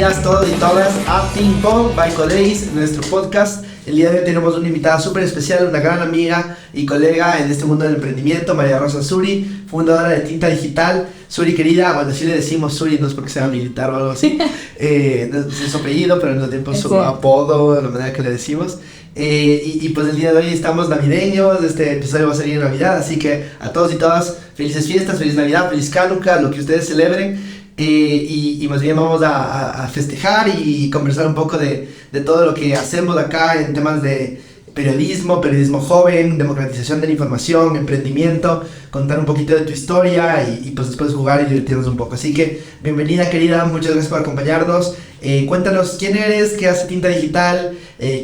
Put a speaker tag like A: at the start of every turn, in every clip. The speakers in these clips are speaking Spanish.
A: bienvenidas todos y todas a Ping Pong by Codeis, nuestro podcast. El día de hoy tenemos una invitada súper especial, una gran amiga y colega en este mundo del emprendimiento, María Rosa Suri, fundadora de Tinta Digital. Suri querida, bueno, si le decimos Suri, no es porque sea militar o algo así, es su apellido, pero en el tiempo su apodo, de la manera que le decimos. Y pues el día de hoy estamos navideños, este episodio va a salir en Navidad, así que a todos y todas, felices fiestas, feliz Navidad, feliz Hanukkah, lo que ustedes celebren. Y más bien vamos a festejar y conversar un poco de todo lo que hacemos acá en temas de periodismo joven, democratización de la información, emprendimiento, contar un poquito de tu historia y pues después jugar y divertirnos un poco. Así que bienvenida querida, muchas gracias por acompañarnos. Cuéntanos quién eres, qué hace Tinta Digital,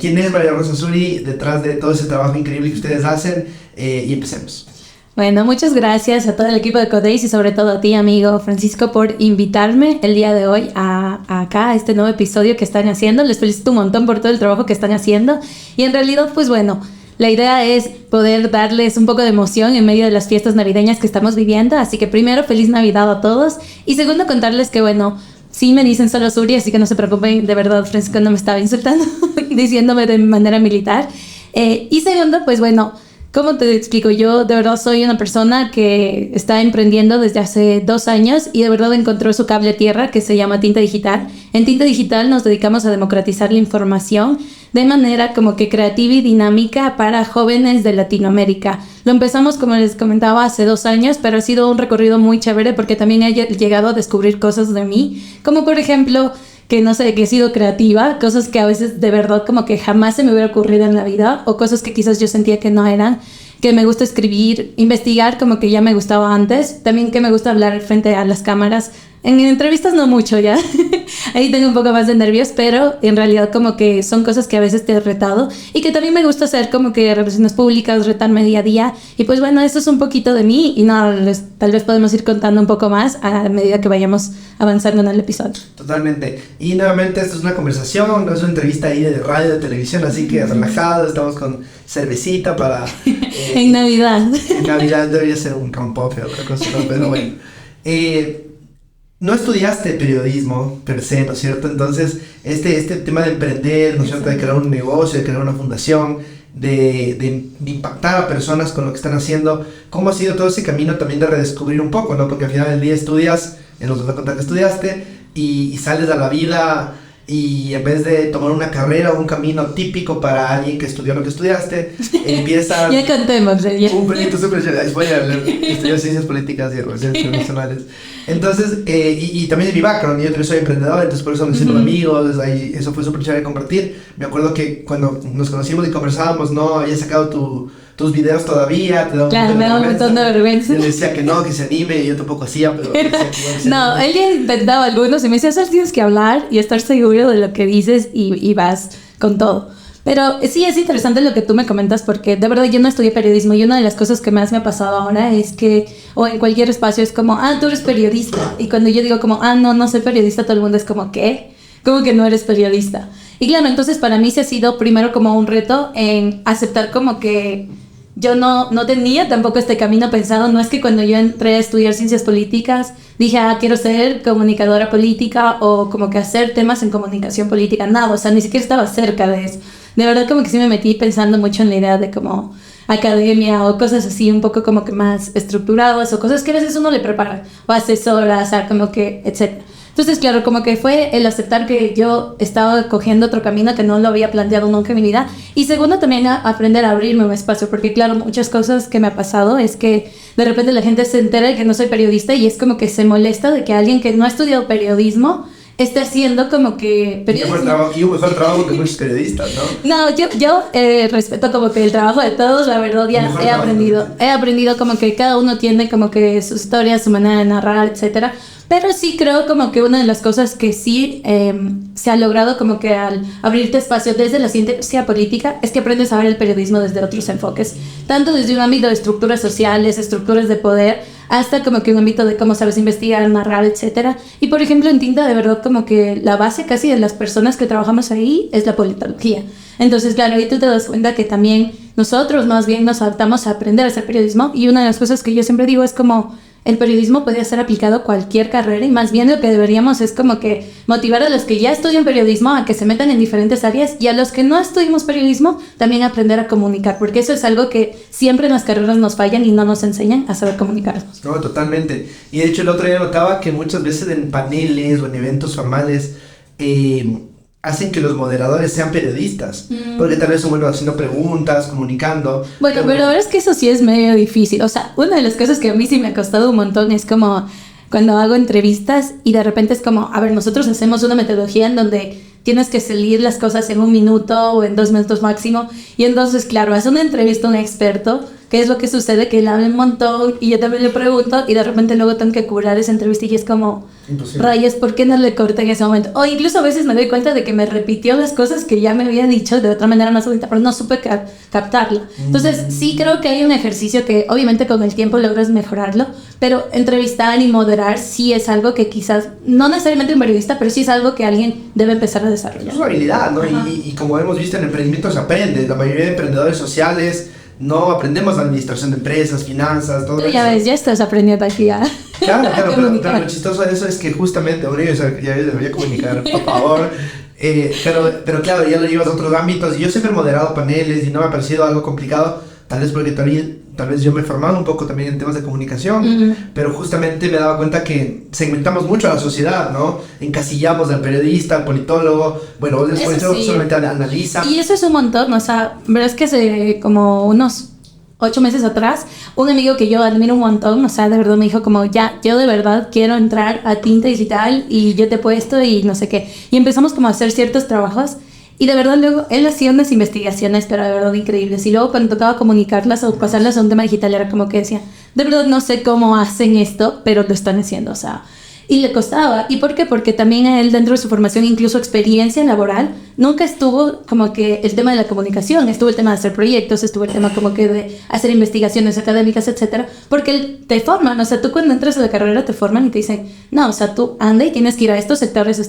A: quién es María Rosa Suri detrás de todo ese trabajo increíble que ustedes hacen, y empecemos.
B: Bueno, muchas gracias a todo el equipo de Codeis y sobre todo a ti, amigo Francisco, por invitarme el día de hoy acá a este nuevo episodio que están haciendo. Les felicito un montón por todo el trabajo que están haciendo y en realidad, pues bueno, la idea es poder darles un poco de emoción en medio de las fiestas navideñas que estamos viviendo. Así que primero, feliz Navidad a todos y segundo, contarles que bueno, sí me dicen solo Suri, así que no se preocupen, de verdad Francisco no me estaba insultando diciéndome de manera militar. Y segundo, pues bueno, ¿cómo te explico? Yo de verdad soy una persona que está emprendiendo desde hace 2 años y de verdad encontró su cable a tierra que se llama Tinta Digital. En Tinta Digital nos dedicamos a democratizar la información de manera como que creativa y dinámica para jóvenes de Latinoamérica. Lo empezamos, como les comentaba, hace 2 años, pero ha sido un recorrido muy chévere porque también he llegado a descubrir cosas de mí, como por ejemplo que no sé, que he sido creativa, cosas que a veces de verdad como que jamás se me hubiera ocurrido en la vida, o cosas que quizás yo sentía que no eran, que me gusta escribir, investigar como que ya me gustaba antes, también que me gusta hablar frente a las cámaras. En entrevistas no mucho ya, ahí tengo un poco más de nervios, pero en realidad como que son cosas que a veces te he retado y que también me gusta hacer como que representaciones públicas, retarme día a día. Y pues bueno, esto es un poquito de mí y no, tal vez podemos ir contando un poco más a medida que vayamos avanzando en el episodio.
A: Totalmente. Y nuevamente esto es una conversación, no es una entrevista ahí de radio, de televisión, así que relajado, estamos con cervecita para...
B: en Navidad.
A: En Navidad debería ser un rompope o otra cosa, ¿no? Pero bueno. No estudiaste periodismo per se, ¿no es cierto? Entonces, este tema de emprender, ¿no es cierto? De crear un negocio, de crear una fundación, de impactar a personas con lo que están haciendo, ¿cómo ha sido todo ese camino también de redescubrir un poco, ¿no? Porque al final del día estudias, nos vas a contar que estudiaste, y sales a la vida y en vez de tomar una carrera o un camino típico para alguien que estudió lo que estudiaste, empieza...
B: Ya contemos, ya.
A: Un proyecto súper chévere. Voy a estudiar ciencias políticas y relaciones internacionales. Entonces, y también de mi background, yo también soy emprendedor, entonces por eso me siento amigos, ahí, eso fue súper chévere de compartir. Me acuerdo que cuando nos conocimos y conversábamos, no había sacado tus videos todavía, te daba
B: claro, me da un montón de vergüenza.
A: Yo le decía que se anime, y yo tampoco hacía, pero decía que
B: no, él ya intentaba algunos y me decía, solo tienes que hablar y estar seguro de lo que dices y vas con todo. Pero sí, es interesante lo que tú me comentas porque de verdad yo no estudié periodismo y una de las cosas que más me ha pasado ahora es que, o en cualquier espacio es como, tú eres periodista. Y cuando yo digo como, no soy periodista, todo el mundo es como, ¿qué? ¿Cómo que no eres periodista? Y claro, entonces para mí se ha sido primero como un reto en aceptar como que yo no tenía tampoco este camino pensado. No es que cuando yo entré a estudiar ciencias políticas dije, quiero ser comunicadora política o como que hacer temas en comunicación política. Nada, o sea, ni siquiera estaba cerca de eso. De verdad como que sí me metí pensando mucho en la idea de como academia o cosas así un poco como que más estructuradas o cosas que a veces uno le prepara o asesora, o sea, como que etcétera. Entonces, claro, como que fue el aceptar que yo estaba cogiendo otro camino que no lo había planteado nunca en mi vida. Y segundo, también aprender a abrirme un espacio, porque claro, muchas cosas que me ha pasado es que de repente la gente se entera de que no soy periodista y es como que se molesta de que alguien que no ha estudiado periodismo esté haciendo como que periodismo.
A: Y un mejor trabajo que muchos periodistas, ¿no?
B: No, yo respeto como que el trabajo de todos, la verdad ya he aprendido como que cada uno tiene como que su historia, su manera de narrar, etcétera. Pero sí creo como que una de las cosas que sí se ha logrado como que al abrirte espacio desde la ciencia política es que aprendes a ver el periodismo desde otros enfoques, tanto desde un ámbito de estructuras sociales, estructuras de poder, hasta como que un ámbito de cómo sabes investigar, narrar, etcétera. Y por ejemplo en Tinta de verdad como que la base casi de las personas que trabajamos ahí es la politología. Entonces claro, ahí tú te das cuenta que también nosotros más bien nos adaptamos a aprender a hacer periodismo y una de las cosas que yo siempre digo es como el periodismo podría ser aplicado a cualquier carrera y más bien lo que deberíamos es como que motivar a los que ya estudian periodismo a que se metan en diferentes áreas y a los que no estudiamos periodismo también aprender a comunicar, porque eso es algo que siempre en las carreras nos fallan y no nos enseñan a saber comunicarnos.
A: No, totalmente. Y de hecho el otro día notaba que muchas veces en paneles o en eventos formales hacen que los moderadores sean periodistas, porque tal vez son buenos haciendo preguntas, comunicando.
B: Bueno, pero la verdad es que eso sí es medio difícil. O sea, una de las cosas que a mí sí me ha costado un montón es como cuando hago entrevistas y de repente es como, a ver, nosotros hacemos una metodología en donde tienes que salir las cosas en 1 minuto o en 2 minutos máximo. Y entonces, claro, hace una entrevista a un experto. ¿Qué es lo que sucede? Que él habla un montón y yo también le pregunto y de repente luego tengo que curar esa entrevista y es como, imposible. Rayos, ¿por qué no le corté en ese momento? O incluso a veces me doy cuenta de que me repitió las cosas que ya me había dicho de otra manera más bonita, pero no supe captarla. Entonces sí creo que hay un ejercicio que obviamente con el tiempo logras mejorarlo, pero entrevistar y moderar sí es algo que quizás, no necesariamente un periodista, pero sí es algo que alguien debe empezar a desarrollar.
A: Es una habilidad, ¿no? Y como hemos visto en emprendimiento se aprende. La mayoría de emprendedores sociales no aprendemos administración de empresas, finanzas, todo
B: eso.
A: Tú
B: ya ves, ya estás aprendiendo aquí ya.
A: Claro, pero lo chistoso de eso es que justamente, ya debería comunicar, por favor. Pero claro, ya lo llevas a otros ámbitos. Y yo siempre he moderado paneles y no me ha parecido algo complicado. Tal vez porque tal vez yo me he formado un poco también en temas de comunicación, pero justamente me he dado cuenta que segmentamos mucho a la sociedad, ¿no? Encasillamos al periodista, al politólogo, bueno, vos después sí. Solamente analiza.
B: Y eso es un montón, o sea, verdad es que hace como unos 8 meses atrás, un amigo que yo admiro un montón, o sea, de verdad me dijo como, ya, yo de verdad quiero entrar a Tinta Digital y yo te he puesto y no sé qué. Y empezamos como a hacer ciertos trabajos. Y de verdad luego él hacía unas investigaciones, pero de verdad increíbles. Y luego cuando tocaba comunicarlas o pasarlas a un tema digital era como que decía, de verdad no sé cómo hacen esto, pero lo están haciendo, o sea. Y le costaba. ¿Y por qué? Porque también a él dentro de su formación, incluso experiencia laboral, nunca estuvo como que el tema de la comunicación, estuvo el tema de hacer proyectos, estuvo el tema como que de hacer investigaciones académicas, etcétera, porque te forman, o sea, tú cuando entras a la carrera te forman y te dicen, no, o sea, tú anda y tienes que ir a estos sectores,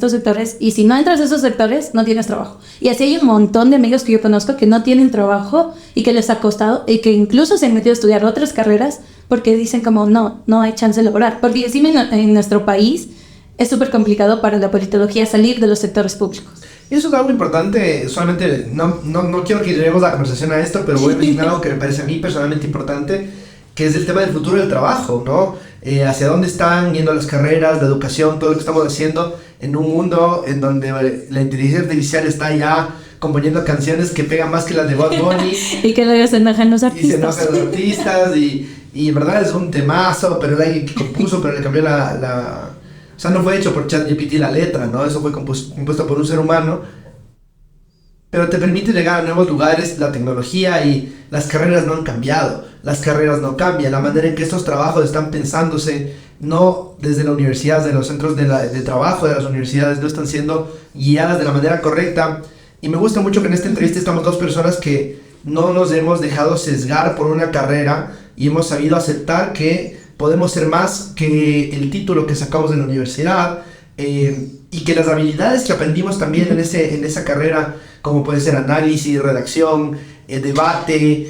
B: y si no entras a esos sectores, no tienes trabajo. Y así hay un montón de amigos que yo conozco que no tienen trabajo y que les ha costado y que incluso se han metido a estudiar otras carreras porque dicen como, no hay chance de lograr, porque encima en nuestro país es súper complicado para la politología salir de los sectores públicos.
A: Y eso es algo importante, solamente, no quiero que llevemos la conversación a esto, pero voy a mencionar algo que me parece a mí personalmente importante, que es el tema del futuro del trabajo, ¿no? Hacia dónde están yendo las carreras, la educación, todo lo que estamos haciendo en un mundo en donde la inteligencia artificial está ya componiendo canciones que pegan más que las de Bad Bunny.
B: Y que luego se enojan los artistas.
A: Y se enojan los artistas, y en verdad es un temazo, pero alguien que compuso, pero le cambió o sea, no fue hecho por ChatGPT la letra, ¿no? Eso fue compuesto por un ser humano. Pero te permite llegar a nuevos lugares, la tecnología y las carreras no han cambiado. Las carreras no cambian. La manera en que estos trabajos están pensándose, no desde la universidad, desde los centros de trabajo de las universidades, no están siendo guiadas de la manera correcta. Y me gusta mucho que en esta entrevista estamos 2 personas que no nos hemos dejado sesgar por una carrera y hemos sabido aceptar que podemos ser más que el título que sacamos de la universidad, y que las habilidades que aprendimos también en esa carrera, como puede ser análisis, redacción, debate,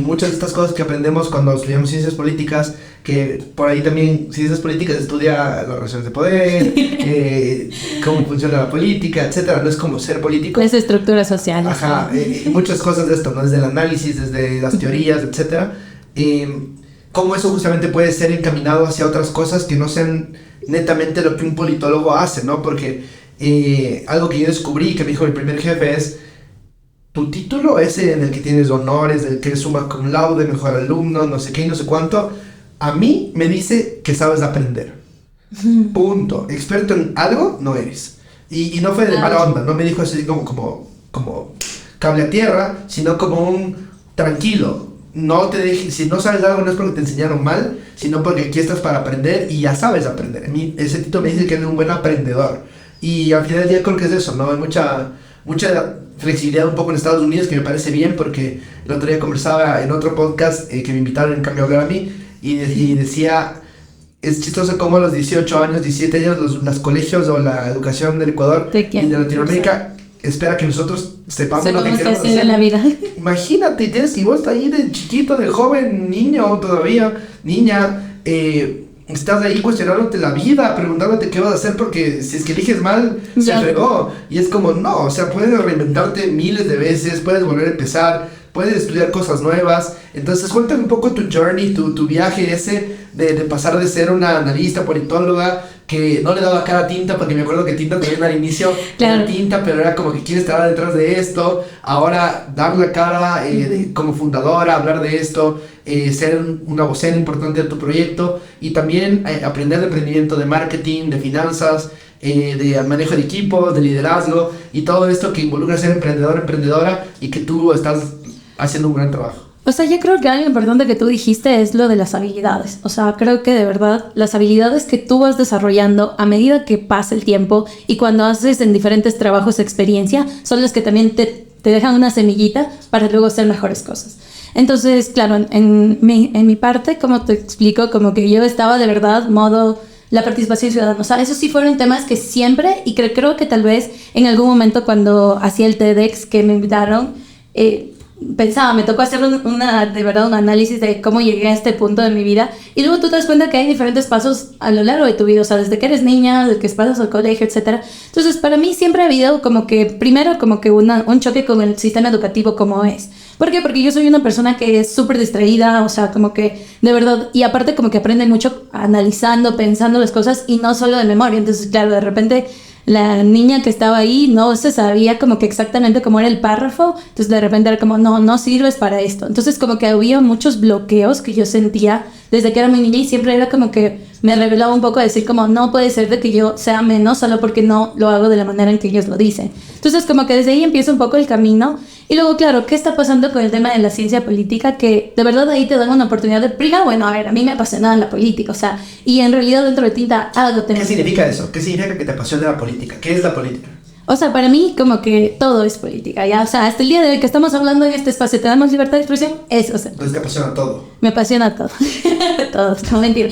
A: muchas de estas cosas que aprendemos cuando estudiamos ciencias políticas, que por ahí también ciencias políticas estudia las relaciones de poder, cómo funciona la política, etcétera. No es como ser político.
B: Las estructuras sociales.
A: Ajá, muchas cosas de esto, ¿no? Desde el análisis, desde las teorías, etcétera. Cómo eso justamente puede ser encaminado hacia otras cosas que no sean netamente lo que un politólogo hace, ¿no? Porque algo que yo descubrí, que me dijo mi primer jefe es, tu título ese en el que tienes honores, el que eres summa cum laude, mejor alumno, no sé qué y no sé cuánto, a mí me dice que sabes aprender. Punto. Experto en algo no eres. Y no fue de mala onda, no me dijo así como cable a tierra, sino como un tranquilo. No te dejes, si no sabes algo no es porque te enseñaron mal, sino porque aquí estás para aprender y ya sabes aprender. A mí ese título me dice que eres un buen aprendedor. Y al final del día creo que es eso, ¿no? Hay mucha flexibilidad un poco en Estados Unidos, que me parece bien, porque el otro día conversaba en otro podcast que me invitaron en cambio a hablar a mí, y decía, es chistoso cómo a los 18 años, 17 años, los colegios o la educación del Ecuador y de Latinoamérica espera que nosotros sepamos lo que queremos hacer
B: en la vida.
A: Imagínate, tienes que vos ahí de chiquito, de joven, niño todavía, niña, estás ahí cuestionándote la vida, preguntándote qué vas a hacer, porque si es que eliges mal, se fregó. Y es como, no, o sea, puedes reinventarte miles de veces, puedes volver a empezar, puedes estudiar cosas nuevas. Entonces cuéntame un poco tu journey, tu viaje ese de pasar de ser una analista, politóloga, que no le daba cara a Tinta, porque me acuerdo que Tinta también al inicio era Tinta, pero era como que quiere estar detrás de esto. Ahora dar la cara como fundadora, hablar de esto, ser una vocera importante de tu proyecto, y también aprender de emprendimiento, de marketing, de finanzas, de manejo de equipo, de liderazgo, y todo esto que involucra ser emprendedor, emprendedora, y que tú estás haciendo un gran trabajo.
B: O sea, yo creo que algo importante que tú dijiste es lo de las habilidades. O sea, creo que de verdad las habilidades que tú vas desarrollando a medida que pasa el tiempo y cuando haces en diferentes trabajos experiencia son las que también te dejan una semillita para luego hacer mejores cosas. Entonces, claro, en mi parte, como te explico, como que yo estaba de verdad modo la participación ciudadana. O sea, esos sí fueron temas que siempre, y creo que tal vez en algún momento cuando hacía el TEDx que me invitaron, pensaba, me tocó hacer de verdad un análisis de cómo llegué a este punto de mi vida, y luego tú te das cuenta que hay diferentes pasos a lo largo de tu vida, o sea, desde que eres niña, desde que pasas al colegio, etcétera. Entonces, para mí siempre ha habido como que, primero, como que un choque con el sistema educativo como es. ¿Por qué? Porque yo soy una persona que es súper distraída, o sea, como que, de verdad, y aparte como que aprende mucho analizando, pensando las cosas, y no solo de memoria. Entonces, claro, de repente la niña que estaba ahí no se sabía como que exactamente cómo era el párrafo, entonces de repente era como, no sirves para esto. Entonces como que había muchos bloqueos que yo sentía desde que era muy niña, y siempre era como que me revelaba un poco a decir como, no puede ser de que yo sea menos solo porque no lo hago de la manera en que ellos lo dicen. Entonces como que desde ahí empieza un poco el camino. Y luego, claro, ¿qué está pasando con el tema de la ciencia política? Que de verdad ahí te dan una oportunidad de priga. Bueno, a ver, a mí me apasiona la política, o sea, y en realidad dentro de Tinta algo tengo.
A: ¿Qué significa eso? ¿Qué significa que te apasiona la política? ¿Qué es la política?
B: O sea, para mí como que todo es política, ¿ya? O sea, hasta el día de hoy que estamos hablando en este espacio, tenemos libertad de expresión, es, o sea...
A: Entonces te apasiona todo.
B: Me apasiona todo. Todo, no mentira.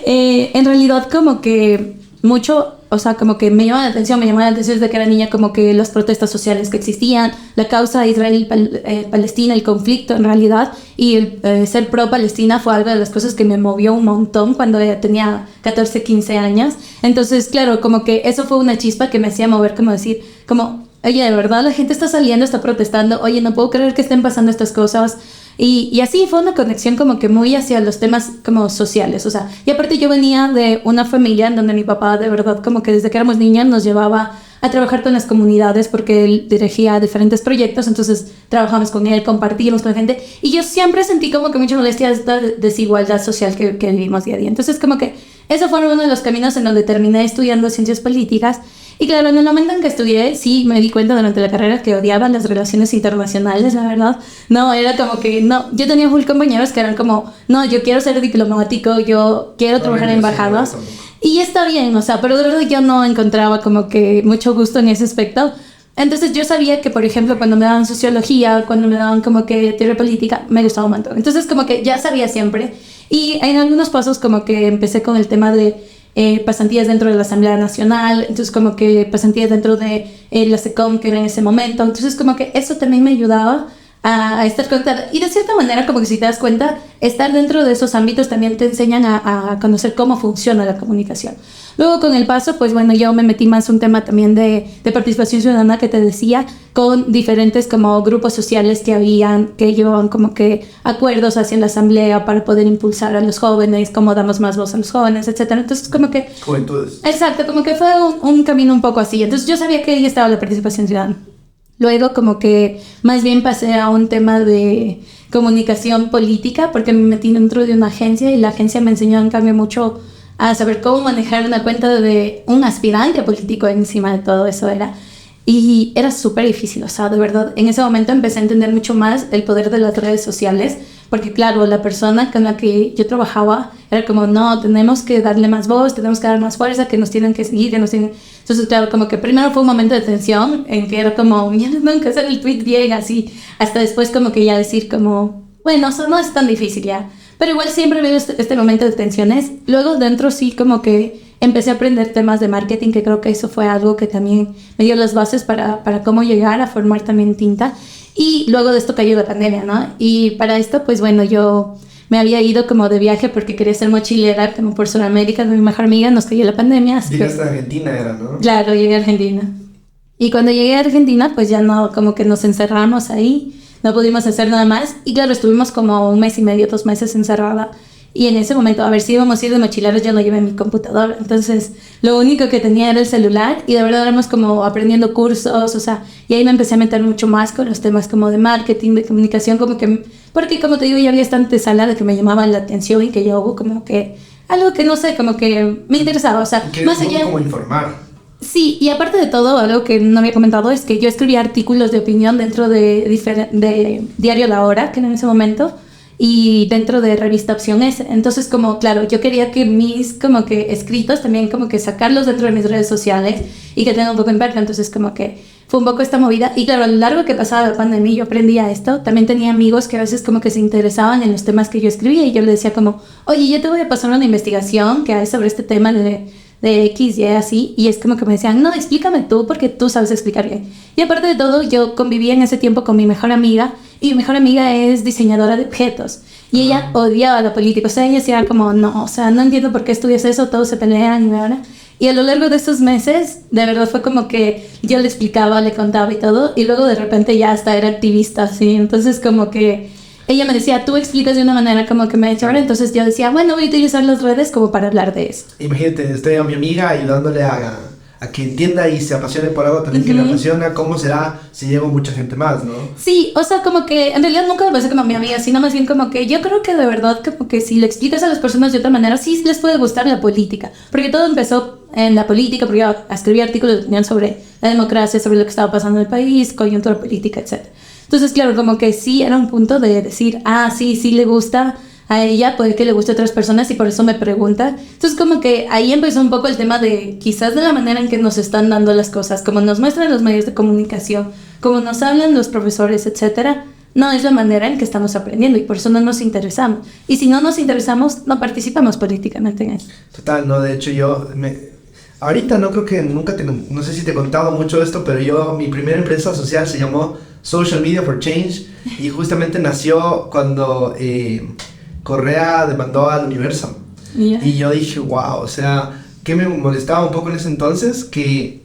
B: En realidad como que mucho, o sea, como que me llamaba la atención desde que era niña, como que las protestas sociales que existían, la causa Israel-Palestina, el conflicto en realidad, y el ser pro-Palestina fue algo de las cosas que me movió un montón cuando tenía 14, 15 años. Entonces, claro, como que eso fue una chispa que me hacía mover, como decir, como, oye, de verdad la gente está saliendo, está protestando, oye, no puedo creer que estén pasando estas cosas. Y así fue una conexión como que muy hacia los temas como sociales, o sea, y aparte yo venía de una familia en donde mi papá de verdad como que desde que éramos niñas nos llevaba a trabajar con las comunidades porque él dirigía diferentes proyectos, entonces trabajamos con él, compartíamos con la gente, y yo siempre sentí como que mucha molestia de esta desigualdad social que vivimos día a día. Entonces como que eso fue uno de los caminos en donde terminé estudiando ciencias políticas. Y claro, en el momento en que estudié, sí me di cuenta durante la carrera que odiaba las relaciones internacionales, la verdad. No, era como que, no, yo tenía full compañeros que eran como, no, yo quiero ser diplomático, yo quiero trabajar en embajadas. Y está bien, o sea, pero de verdad yo no encontraba como que mucho gusto en ese aspecto. Entonces yo sabía que, por ejemplo, cuando me daban sociología, cuando me daban como que teoría política, me gustaba un montón. Entonces como que ya sabía siempre. Y en algunos pasos como que empecé con el tema de pasantías dentro de la Asamblea Nacional, entonces como que pasantías dentro de la SECOM que era en ese momento, entonces como que eso también me ayudaba a estar conectada, y de cierta manera como que si te das cuenta, estar dentro de esos ámbitos también te enseñan a conocer cómo funciona la comunicación. Luego con el paso, pues bueno, yo me metí más un tema también de participación ciudadana que te decía, con diferentes como grupos sociales que llevaban como que acuerdos hacia la asamblea para poder impulsar a los jóvenes, cómo damos más voz a los jóvenes, etcétera. Entonces como que...
A: Juventudes.
B: Exacto, como que fue un camino un poco así. Entonces yo sabía que ahí estaba la participación ciudadana. Luego como que más bien pasé a un tema de comunicación política porque me metí dentro de una agencia, y la agencia me enseñó en cambio mucho a saber cómo manejar una cuenta de un aspirante político encima de todo eso era. Y era súper difícil, o sea, de verdad, en ese momento empecé a entender mucho más el poder de las redes sociales, porque claro, la persona con la que yo trabajaba era como, no, tenemos que darle más voz, tenemos que dar más fuerza, que nos tienen que seguir, que nos tienen... Entonces, claro, como que primero fue un momento de tensión, en que era como, ya no tengo que hacer el tweet bien, así, hasta después como que ya decir como, bueno, eso no es tan difícil ya, pero igual siempre veo este momento de tensiones. Luego dentro sí como que empecé a aprender temas de marketing, que creo que eso fue algo que también me dio las bases para cómo llegar a formar también Tinta. Y luego de esto cayó la pandemia, ¿no? Y para esto, pues bueno, yo me había ido como de viaje porque quería ser mochilera como por Sudamérica con mi mejor amiga, nos cayó la pandemia.
A: Llegaste a Argentina, era, ¿no?
B: Claro, llegué a Argentina. Y cuando llegué a Argentina, pues ya no, como que nos encerramos ahí, no pudimos hacer nada más. Y claro, estuvimos como 1 mes y medio, 2 meses encerrada. Y en ese momento, a ver, si íbamos a ir de mochileros, yo no llevé mi computadora. Entonces, lo único que tenía era el celular. Y de verdad éramos como aprendiendo cursos, o sea, y ahí me empecé a meter mucho más con los temas como de marketing, de comunicación, como que, porque como te digo, ya había esta antesala de que me llamaban la atención y que yo como que, algo que no sé, como que me interesaba, o sea, más allá...
A: como informar.
B: Sí, y aparte de todo, algo que no había comentado es que yo escribía artículos de opinión dentro de Diario La Hora, que era en ese momento, y dentro de Revista Opción S. Entonces, como, claro, yo quería que mis, como que, escritos también, como que sacarlos dentro de mis redes sociales y que tengan un poco de impacto. Entonces, como que fue un poco esta movida. Y claro, a lo largo que pasaba la pandemia, yo aprendía esto. También tenía amigos que a veces como que se interesaban en los temas que yo escribía y yo les decía como, oye, yo te voy a pasar una investigación que hay sobre este tema de X, Y, así, y es como que me decían, no, explícame tú, porque tú sabes explicar bien. Y aparte de todo, yo convivía en ese tiempo con mi mejor amiga, y mi mejor amiga es diseñadora de objetos, y ella odiaba la política, o sea, ella decía como, no, o sea, no entiendo por qué estudias eso, todos se pelean, y a lo largo de esos meses, de verdad fue como que yo le explicaba, le contaba y todo, y luego de repente ya hasta era activista, así, entonces como que ella me decía, tú explicas de una manera como que me ha hecho ahora, entonces yo decía, bueno, voy a utilizar las redes como para hablar de eso.
A: Imagínate, estoy a mi amiga ayudándole a que entienda y se apasione por algo también que le apasiona. ¿Cómo será si llego mucha gente más, no?
B: Sí, o sea, como que en realidad nunca me pasé como mi amiga, sino más bien como que yo creo que de verdad como que si le explicas a las personas de otra manera, sí les puede gustar la política. Porque todo empezó en la política, porque yo escribí artículos de opinión sobre la democracia, sobre lo que estaba pasando en el país, coyuntura política, etc. Entonces, claro, como que sí era un punto de decir, ah, sí le gusta a ella, puede que le guste a otras personas y por eso me pregunta. Entonces, como que ahí empezó un poco el tema de quizás de la manera en que nos están dando las cosas, como nos muestran los medios de comunicación, como nos hablan los profesores, etcétera. No es la manera en que estamos aprendiendo y por eso no nos interesamos. Y si no nos interesamos, no participamos políticamente en eso.
A: Total, no, de hecho ahorita no creo que nunca no sé si te he contado mucho esto, pero mi primera empresa social se llamó Social Media for Change y justamente nació cuando Correa demandó al Universal. Yeah. Y yo dije, wow, o sea, que me molestaba un poco en ese entonces que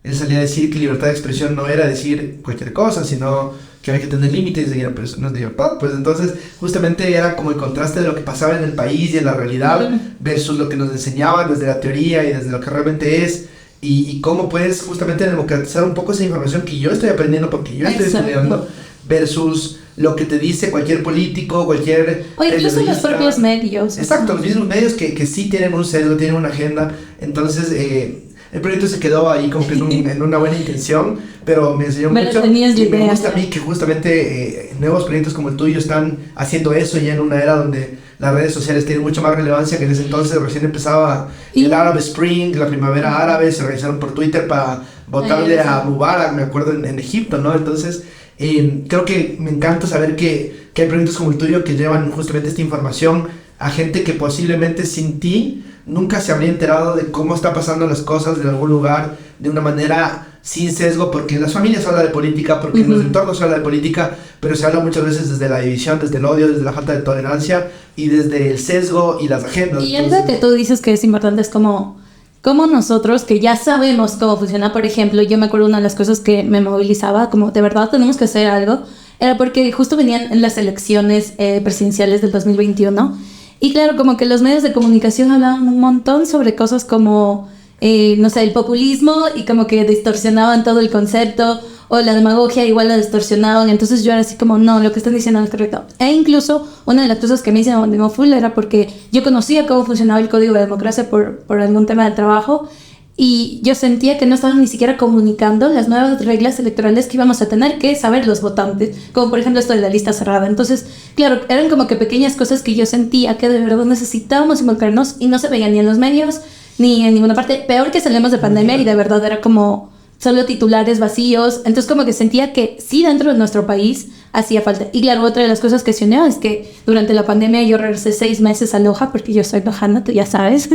A: él salía a decir que libertad de expresión no era decir cualquier cosa, sino que había que tener límites y eran personas de libertad. Pues entonces justamente era como el contraste de lo que pasaba en el país y en la realidad versus lo que nos enseñaban desde la teoría y desde lo que realmente es. Y cómo puedes justamente democratizar un poco esa información que yo estoy aprendiendo porque yo estoy estudiando versus lo que te dice cualquier político, cualquier...
B: O incluso los propios medios.
A: Exacto, los mismos medios que sí tienen un sesgo, tienen una agenda. Entonces, el proyecto se quedó ahí como que en una buena intención, pero me enseñó mucho. Y me gusta a mí que justamente nuevos proyectos como el tuyo están haciendo eso ya en una era donde las redes sociales tienen mucha más relevancia, que en ese entonces recién empezaba el Arab Spring, la primavera árabe, se organizaron por Twitter para votarle a Mubarak, me acuerdo, en Egipto, ¿no? Entonces, creo que me encanta saber que hay proyectos como el tuyo que llevan justamente esta información a gente que posiblemente sin ti nunca se habría enterado de cómo está pasando las cosas de algún lugar de una manera sin sesgo, porque en las familias se habla de política, porque en los entornos se habla de política, pero se habla muchas veces desde la división, desde el odio, desde la falta de tolerancia y desde el sesgo y las agendas.
B: Y algo que tú dices que es importante es como nosotros que ya sabemos cómo funciona. Por ejemplo, yo me acuerdo una de las cosas que me movilizaba, como de verdad tenemos que hacer algo, era porque justo venían las elecciones presidenciales del 2021 y claro, como que los medios de comunicación hablaban un montón sobre cosas como no sé, el populismo y como que distorsionaban todo el concepto, o la demagogia igual la distorsionaban. Entonces yo era así como, no, lo que están diciendo no es correcto. E incluso una de las cosas que me hice en full era porque yo conocía cómo funcionaba el código de democracia por algún tema de trabajo, y yo sentía que no estaban ni siquiera comunicando las nuevas reglas electorales que íbamos a tener que saber los votantes, como por ejemplo esto de la lista cerrada. Entonces, claro, eran como que pequeñas cosas que yo sentía que de verdad necesitábamos involucrarnos y no se veían ni en los medios ni en ninguna parte. Peor que salimos de pandemia y de verdad era como solo titulares vacíos. Entonces como que sentía que sí, dentro de nuestro país hacía falta. Y claro, otra de las cosas que se unió es que durante la pandemia yo regresé 6 meses a Loja, porque yo soy lojana, tú ya sabes.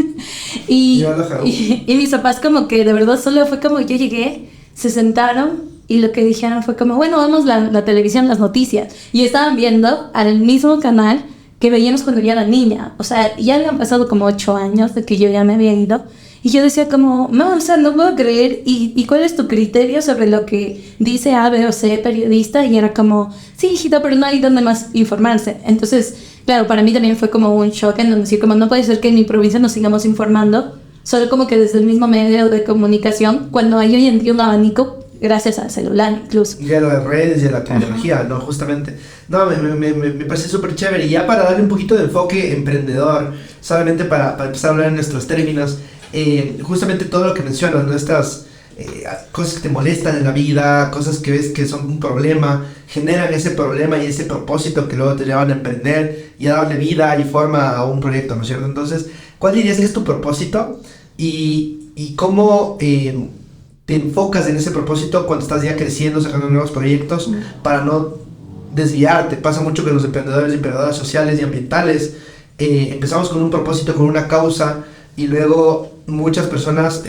B: y mis papás como que de verdad solo fue como yo llegué, se sentaron y lo que dijeron fue como, bueno, vamos la televisión, las noticias. Y estaban viendo al mismo canal que veíamos cuando yo era niña. O sea, ya habían pasado como 8 años de que yo ya me había ido. Y yo decía como, no, o sea, no puedo creer. ¿Y cuál es tu criterio sobre lo que dice A, B o C periodista? Y era como, sí, hijita, pero no hay donde más informarse. Entonces, claro, para mí también fue como un shock en decir como, no puede ser que en mi provincia nos sigamos informando, solo como que desde el mismo medio de comunicación, cuando hay hoy en día un abanico, gracias al celular incluso.
A: Y a las redes y a la tecnología, ¿no? Justamente. No, me parece súper chévere. Y ya para darle un poquito de enfoque emprendedor, solamente para empezar a hablar en nuestros términos, justamente todo lo que mencionas, ¿no? Estas cosas que te molestan en la vida, cosas que ves que son un problema, generan ese problema y ese propósito que luego te llevan a emprender y a darle vida y forma a un proyecto, ¿no es cierto? Entonces, ¿cuál dirías que es tu propósito? Y cómo te enfocas en ese propósito cuando estás ya creciendo, sacando nuevos proyectos, para no desviarte. Pasa mucho que los emprendedores y emprendedoras sociales y ambientales empezamos con un propósito, con una causa, y luego muchas personas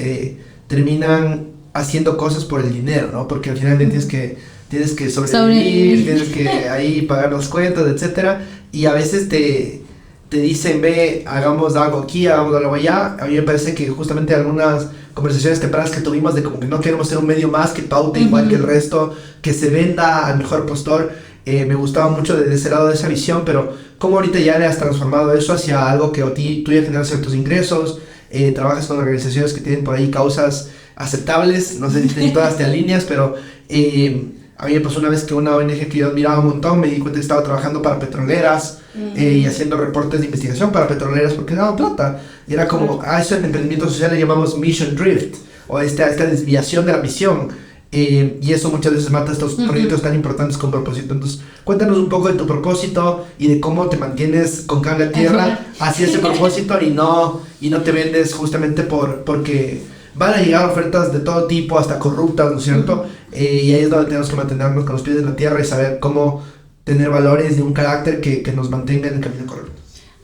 A: terminan haciendo cosas por el dinero, ¿no? Porque al final tienes que sobrevivir, tienes que ahí pagar las cuentas, etcétera, y a veces te dicen, ve, hagamos algo aquí, hagamos algo allá. A mí me parece que justamente algunas conversaciones tempranas que tuvimos de como que no queremos ser un medio más que paute igual que el resto, que se venda al mejor postor, me gustaba mucho desde ese lado de esa visión, pero cómo ahorita ya le has transformado eso hacia algo que tú ya generas ciertos ingresos, trabajas con organizaciones que tienen por ahí causas aceptables, no sé si todas te alineas, pero a mí me pasó una vez que una ONG que yo admiraba un montón, me di cuenta que estaba trabajando para petroleras y haciendo reportes de investigación para petroleras porque daban plata. Y era como, eso en emprendimiento social le llamamos mission drift, o esta desviación de la misión. Y eso muchas veces mata estos proyectos tan importantes con propósito. Entonces, cuéntanos un poco de tu propósito y de cómo te mantienes con cable a tierra hacia ese propósito y no te vendes justamente porque van a llegar ofertas de todo tipo, hasta corruptas, ¿no es cierto? Y ahí es donde tenemos que mantenernos con los pies en la tierra y saber cómo tener valores y un carácter que nos mantenga en el camino correcto.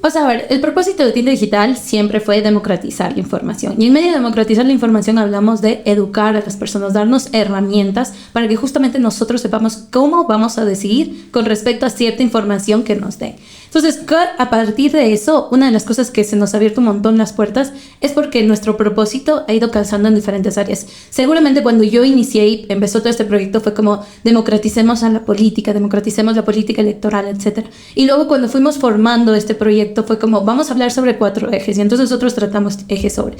B: O sea, a ver, el propósito de Tinta Digital siempre fue democratizar la información. Y en medio de democratizar la información hablamos de educar a las personas, darnos herramientas para que justamente nosotros sepamos cómo vamos a decidir con respecto a cierta información que nos den. Entonces, a partir de eso, una de las cosas que se nos ha abierto un montón las puertas es porque nuestro propósito ha ido calzando en diferentes áreas. Seguramente cuando yo inicié y empezó todo este proyecto fue como democraticemos la política electoral, etc. Y luego cuando fuimos formando este proyecto fue como vamos a hablar sobre 4 ejes. Y entonces nosotros tratamos ejes sobre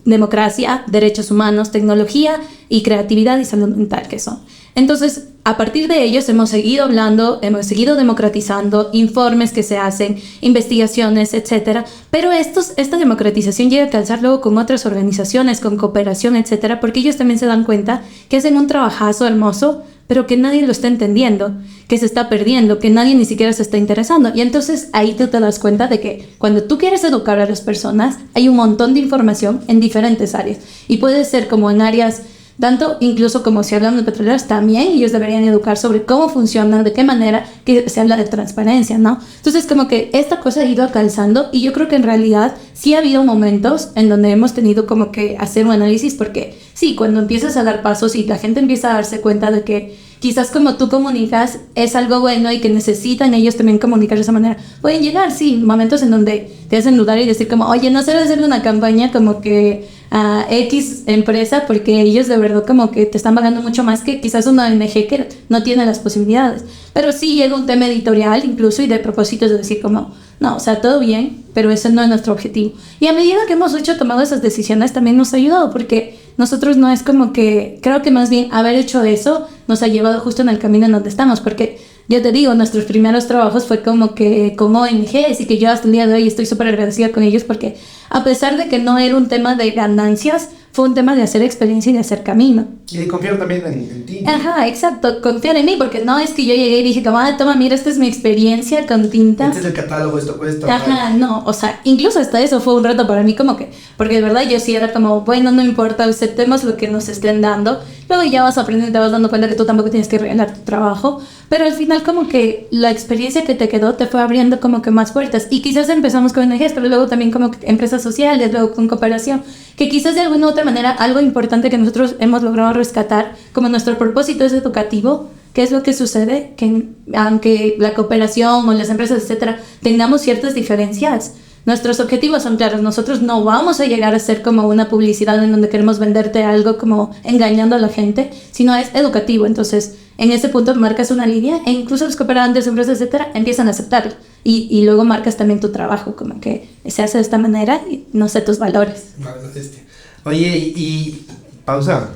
B: democracia, derechos humanos, tecnología y creatividad y salud mental, que son. Entonces, a partir de ellos hemos seguido hablando, hemos seguido democratizando informes que se hacen, investigaciones, etcétera. Pero esta democratización llega a calzar luego con otras organizaciones, con cooperación, etcétera, porque ellos también se dan cuenta que hacen un trabajazo hermoso, pero que nadie lo está entendiendo, que se está perdiendo, que nadie ni siquiera se está interesando. Y entonces ahí tú te das cuenta de que cuando tú quieres educar a las personas, hay un montón de información en diferentes áreas. Y puede ser como en áreas, tanto incluso como si hablamos de petroleras, también ellos deberían educar sobre cómo funcionan, de qué manera, que se habla de transparencia, ¿no? Entonces como que esta cosa ha ido calzando y yo creo que en realidad sí ha habido momentos en donde hemos tenido como que hacer un análisis porque sí, cuando empiezas a dar pasos y la gente empieza a darse cuenta de que quizás como tú comunicas es algo bueno y que necesitan ellos también comunicar de esa manera, pueden llegar, sí, momentos en donde te hacen dudar y decir como, oye, no se debe hacer una campaña como que a X empresa porque ellos de verdad como que te están pagando mucho más que quizás una ONG que no tiene las posibilidades. Pero sí llega un tema editorial incluso y de propósitos de decir como, no, o sea, todo bien, pero ese no es nuestro objetivo. Y a medida que hemos tomado esas decisiones también nos ha ayudado porque nosotros no es como que, creo que más bien haber hecho eso nos ha llevado justo en el camino en donde estamos, porque yo te digo, nuestros primeros trabajos fue como que con ONGs y que yo hasta el día de hoy estoy súper agradecida con ellos porque a pesar de que no era un tema de ganancias, fue un tema de hacer experiencia y de hacer camino.
A: Y de confiar también en ti.
B: Ajá, exacto, confiar en mí, porque no es que yo llegué y dije como, toma, mira, esta es mi experiencia con tinta.
A: Este es el catálogo, esto cuesta.
B: Ajá, no, o sea, incluso hasta eso fue un reto para mí como que, porque de verdad yo sí era como, bueno, no importa, aceptemos lo que nos estén dando, luego ya vas aprendiendo y te vas dando cuenta que tú tampoco tienes que regalar tu trabajo, pero al final como que la experiencia que te quedó te fue abriendo como que más puertas, y quizás empezamos con ONGs, pero luego también como que empresas sociales, luego con cooperación, que quizás de alguna u otra manera algo importante que nosotros hemos logrado rescatar como nuestro propósito es educativo, ¿qué es lo que sucede? Que aunque la cooperación o las empresas, etcétera, tengamos ciertas diferencias, nuestros objetivos son claros. Nosotros no vamos a llegar a ser como una publicidad en donde queremos venderte algo como engañando a la gente, sino es educativo. Entonces, en ese punto marcas una línea e incluso los cooperantes, empresas, etcétera, empiezan a aceptarlo. Y luego marcas también tu trabajo, como que se hace de esta manera y no sé tus valores.
A: Oye, y pausa.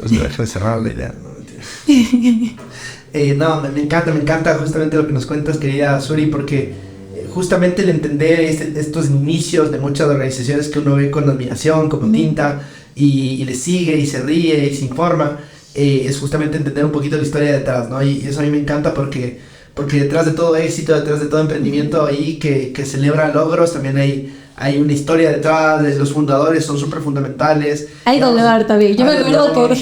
A: Déjame cerrar la idea. No, me encanta justamente lo que nos cuentas, querida Suri, porque justamente el entender estos inicios de muchas organizaciones que uno ve con admiración, como Tinta, y le sigue, y se ríe, y se informa, es justamente entender un poquito la historia detrás, ¿no? Y eso a mí me encanta porque detrás de todo éxito, detrás de todo emprendimiento ahí que celebra logros, también hay una historia detrás. Los fundadores son súper fundamentales.
B: Hay dolor también. Yo me acuerdo que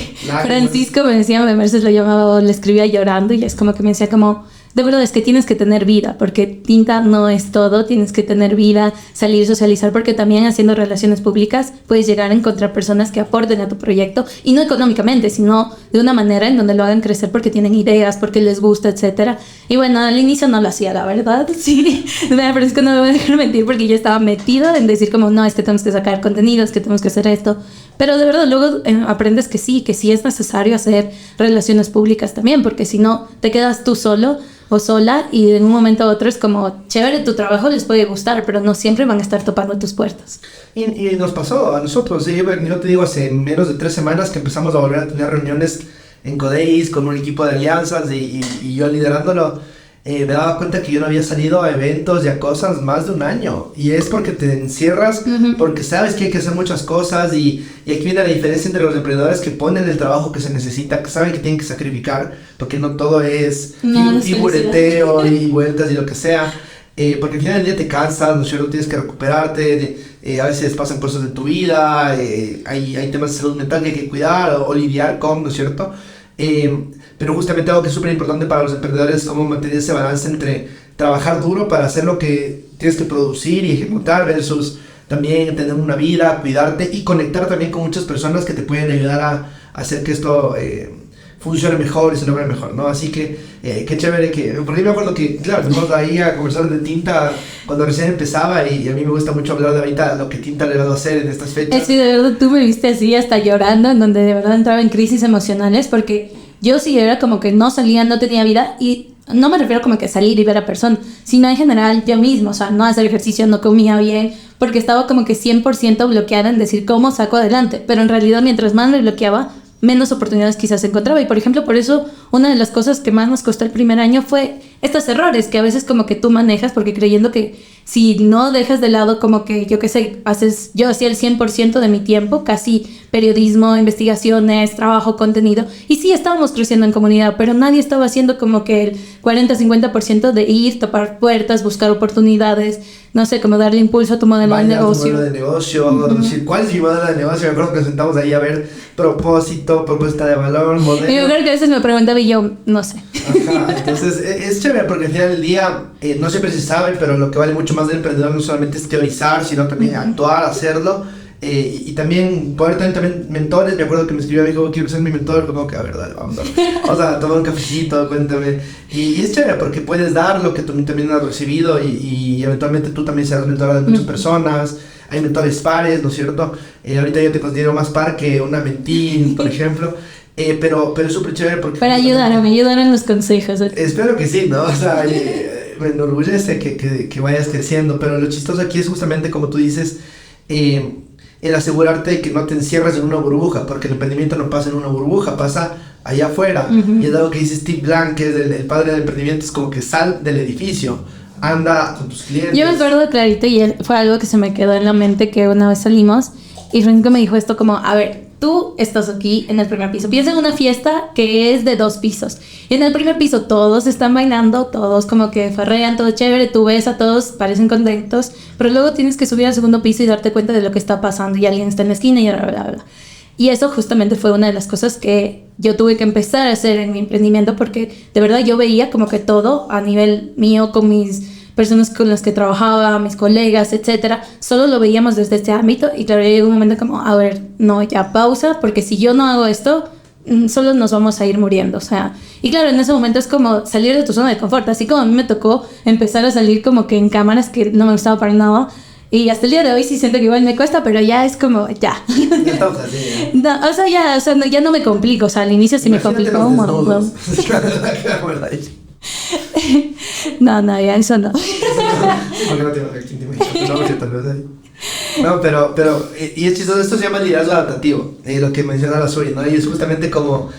B: Francisco me decía, a veces lo llamaba o le escribía llorando y es como que me decía como, de verdad es que tienes que tener vida, porque Tinta no es todo, tienes que tener vida, salir, socializar, porque también haciendo relaciones públicas puedes llegar a encontrar personas que aporten a tu proyecto, y no económicamente, sino de una manera en donde lo hagan crecer porque tienen ideas, porque les gusta, etcétera. Y bueno, al inicio no lo hacía, la verdad, sí, Francisco no me voy a dejar mentir porque yo estaba metida en decir como, no, es que tenemos que sacar contenidos, que tenemos que hacer esto, pero de verdad luego aprendes que sí es necesario hacer relaciones públicas también, porque si no te quedas tú solo o sola y en un momento a otro es como, chévere, tu trabajo les puede gustar, pero no siempre van a estar topando tus puertas.
A: Y nos pasó a nosotros, yo te digo, hace menos de 3 semanas que empezamos a volver a tener reuniones en Codeis con un equipo de alianzas y yo liderándolo. Me daba cuenta que yo no había salido a eventos y a cosas más de un año, y es porque te encierras, porque sabes que hay que hacer muchas cosas, y aquí viene la diferencia entre los emprendedores que ponen el trabajo que se necesita, que saben que tienen que sacrificar, porque no todo es tibureteo y vueltas y lo que sea, porque al final del día te cansas, ¿no es cierto? Tienes que recuperarte, a veces pasan cosas en tu vida, hay temas de salud mental que hay que cuidar o lidiar con, ¿no es cierto? Pero justamente algo que es súper importante para los emprendedores es cómo mantener ese balance entre trabajar duro para hacer lo que tienes que producir y ejecutar versus también tener una vida, cuidarte y conectar también con muchas personas que te pueden ayudar a hacer que esto funcione mejor y se logre mejor, ¿no? Así que qué chévere porque me acuerdo que, claro, empezamos ahí a conversar de Tinta cuando recién empezaba, y a mí me gusta mucho hablar de ahorita lo que Tinta le va a hacer en estas fechas.
B: Sí, de verdad tú me viste así hasta llorando, en donde de verdad entraba en crisis emocionales, porque yo sí era como que no salía, no tenía vida, y no me refiero como que salir y ver a personas, sino en general yo mismo, o sea, no hacer ejercicio, no comía bien, porque estaba como que 100% bloqueada en decir cómo saco adelante, pero en realidad mientras más me bloqueaba, menos oportunidades quizás encontraba. Y por ejemplo, por eso una de las cosas que más nos costó el primer año fue estos errores que a veces como que tú manejas, porque creyendo que si no dejas de lado como que, yo qué sé, yo hacía el 100% de mi tiempo, casi periodismo, investigaciones, trabajo, contenido, y sí estábamos creciendo en comunidad, pero nadie estaba haciendo como que el 40-50% de ir, topar puertas, buscar oportunidades, no sé, como darle impulso a tu modelo de negocio.
A: Tu modelo de negocio, decir, ¿cuál es mi modelo de negocio? Me acuerdo que nos sentamos ahí a ver propósito, propuesta de valor, modelo.
B: Y yo creo que a veces me preguntaba y yo, no sé.
A: Ajá, entonces es chévere porque al final del día no siempre se sabe, pero lo que vale mucho más del emprendedor no solamente es teorizar, sino también actuar, hacerlo. Y también poder tener también mentores. Me acuerdo que me escribió, me dijo, quiero ser mi mentor, como que a ver, dale, vamos a tomar un cafecito, cuéntame. Y es chévere porque puedes dar lo que tú también has recibido, y eventualmente tú también serás mentora de muchas personas. Hay mentores pares, ¿no es cierto? Ahorita yo te considero más par que una mentí, por ejemplo. Pero es súper chévere porque...
B: Para ayudar en los consejos.
A: Espero que sí, ¿no? O sea, me enorgullece que vayas creciendo, pero lo chistoso aquí es justamente como tú dices, el asegurarte de que no te encierres en una burbuja, porque el emprendimiento no pasa en una burbuja, pasa allá afuera. Y es algo que dice Steve Blank, que es el padre del emprendimiento, es como que sal del edificio, anda con tus clientes.
B: Yo me acuerdo clarito, y fue algo que se me quedó en la mente, que una vez salimos y Francisco me dijo esto como, a ver, tú estás aquí en el primer piso, piensa en una fiesta que es de 2 pisos, y en el primer piso todos están bailando, todos como que farrean, todo chévere, tú ves a todos, parecen contentos, pero luego tienes que subir al segundo piso y darte cuenta de lo que está pasando, y alguien está en la esquina y bla, bla, bla. Y eso justamente fue una de las cosas que yo tuve que empezar a hacer en mi emprendimiento, porque de verdad yo veía como que todo a nivel mío, con mis personas con las que trabajaba, mis colegas, etcétera, solo lo veíamos desde este ámbito, y claro, llegó un momento como, a ver, no, ya pausa, porque si yo no hago esto, solo nos vamos a ir muriendo, o sea, y claro, en ese momento es como salir de tu zona de confort, así como a mí me tocó empezar a salir como que en cámaras que no me gustaba para nada, y hasta el día de hoy sí siento que igual me cuesta, pero ya es como, ya.
A: Ya estamos así.
B: No, o sea, ya no me complico, o sea, al inicio sí me complicó un montón. No, ya eso no.
A: Porque no tengo que intimidar. No, pero, y es chistoso, esto se llama liderazgo adaptativo, lo que menciona la Suri, ¿no? Y es justamente como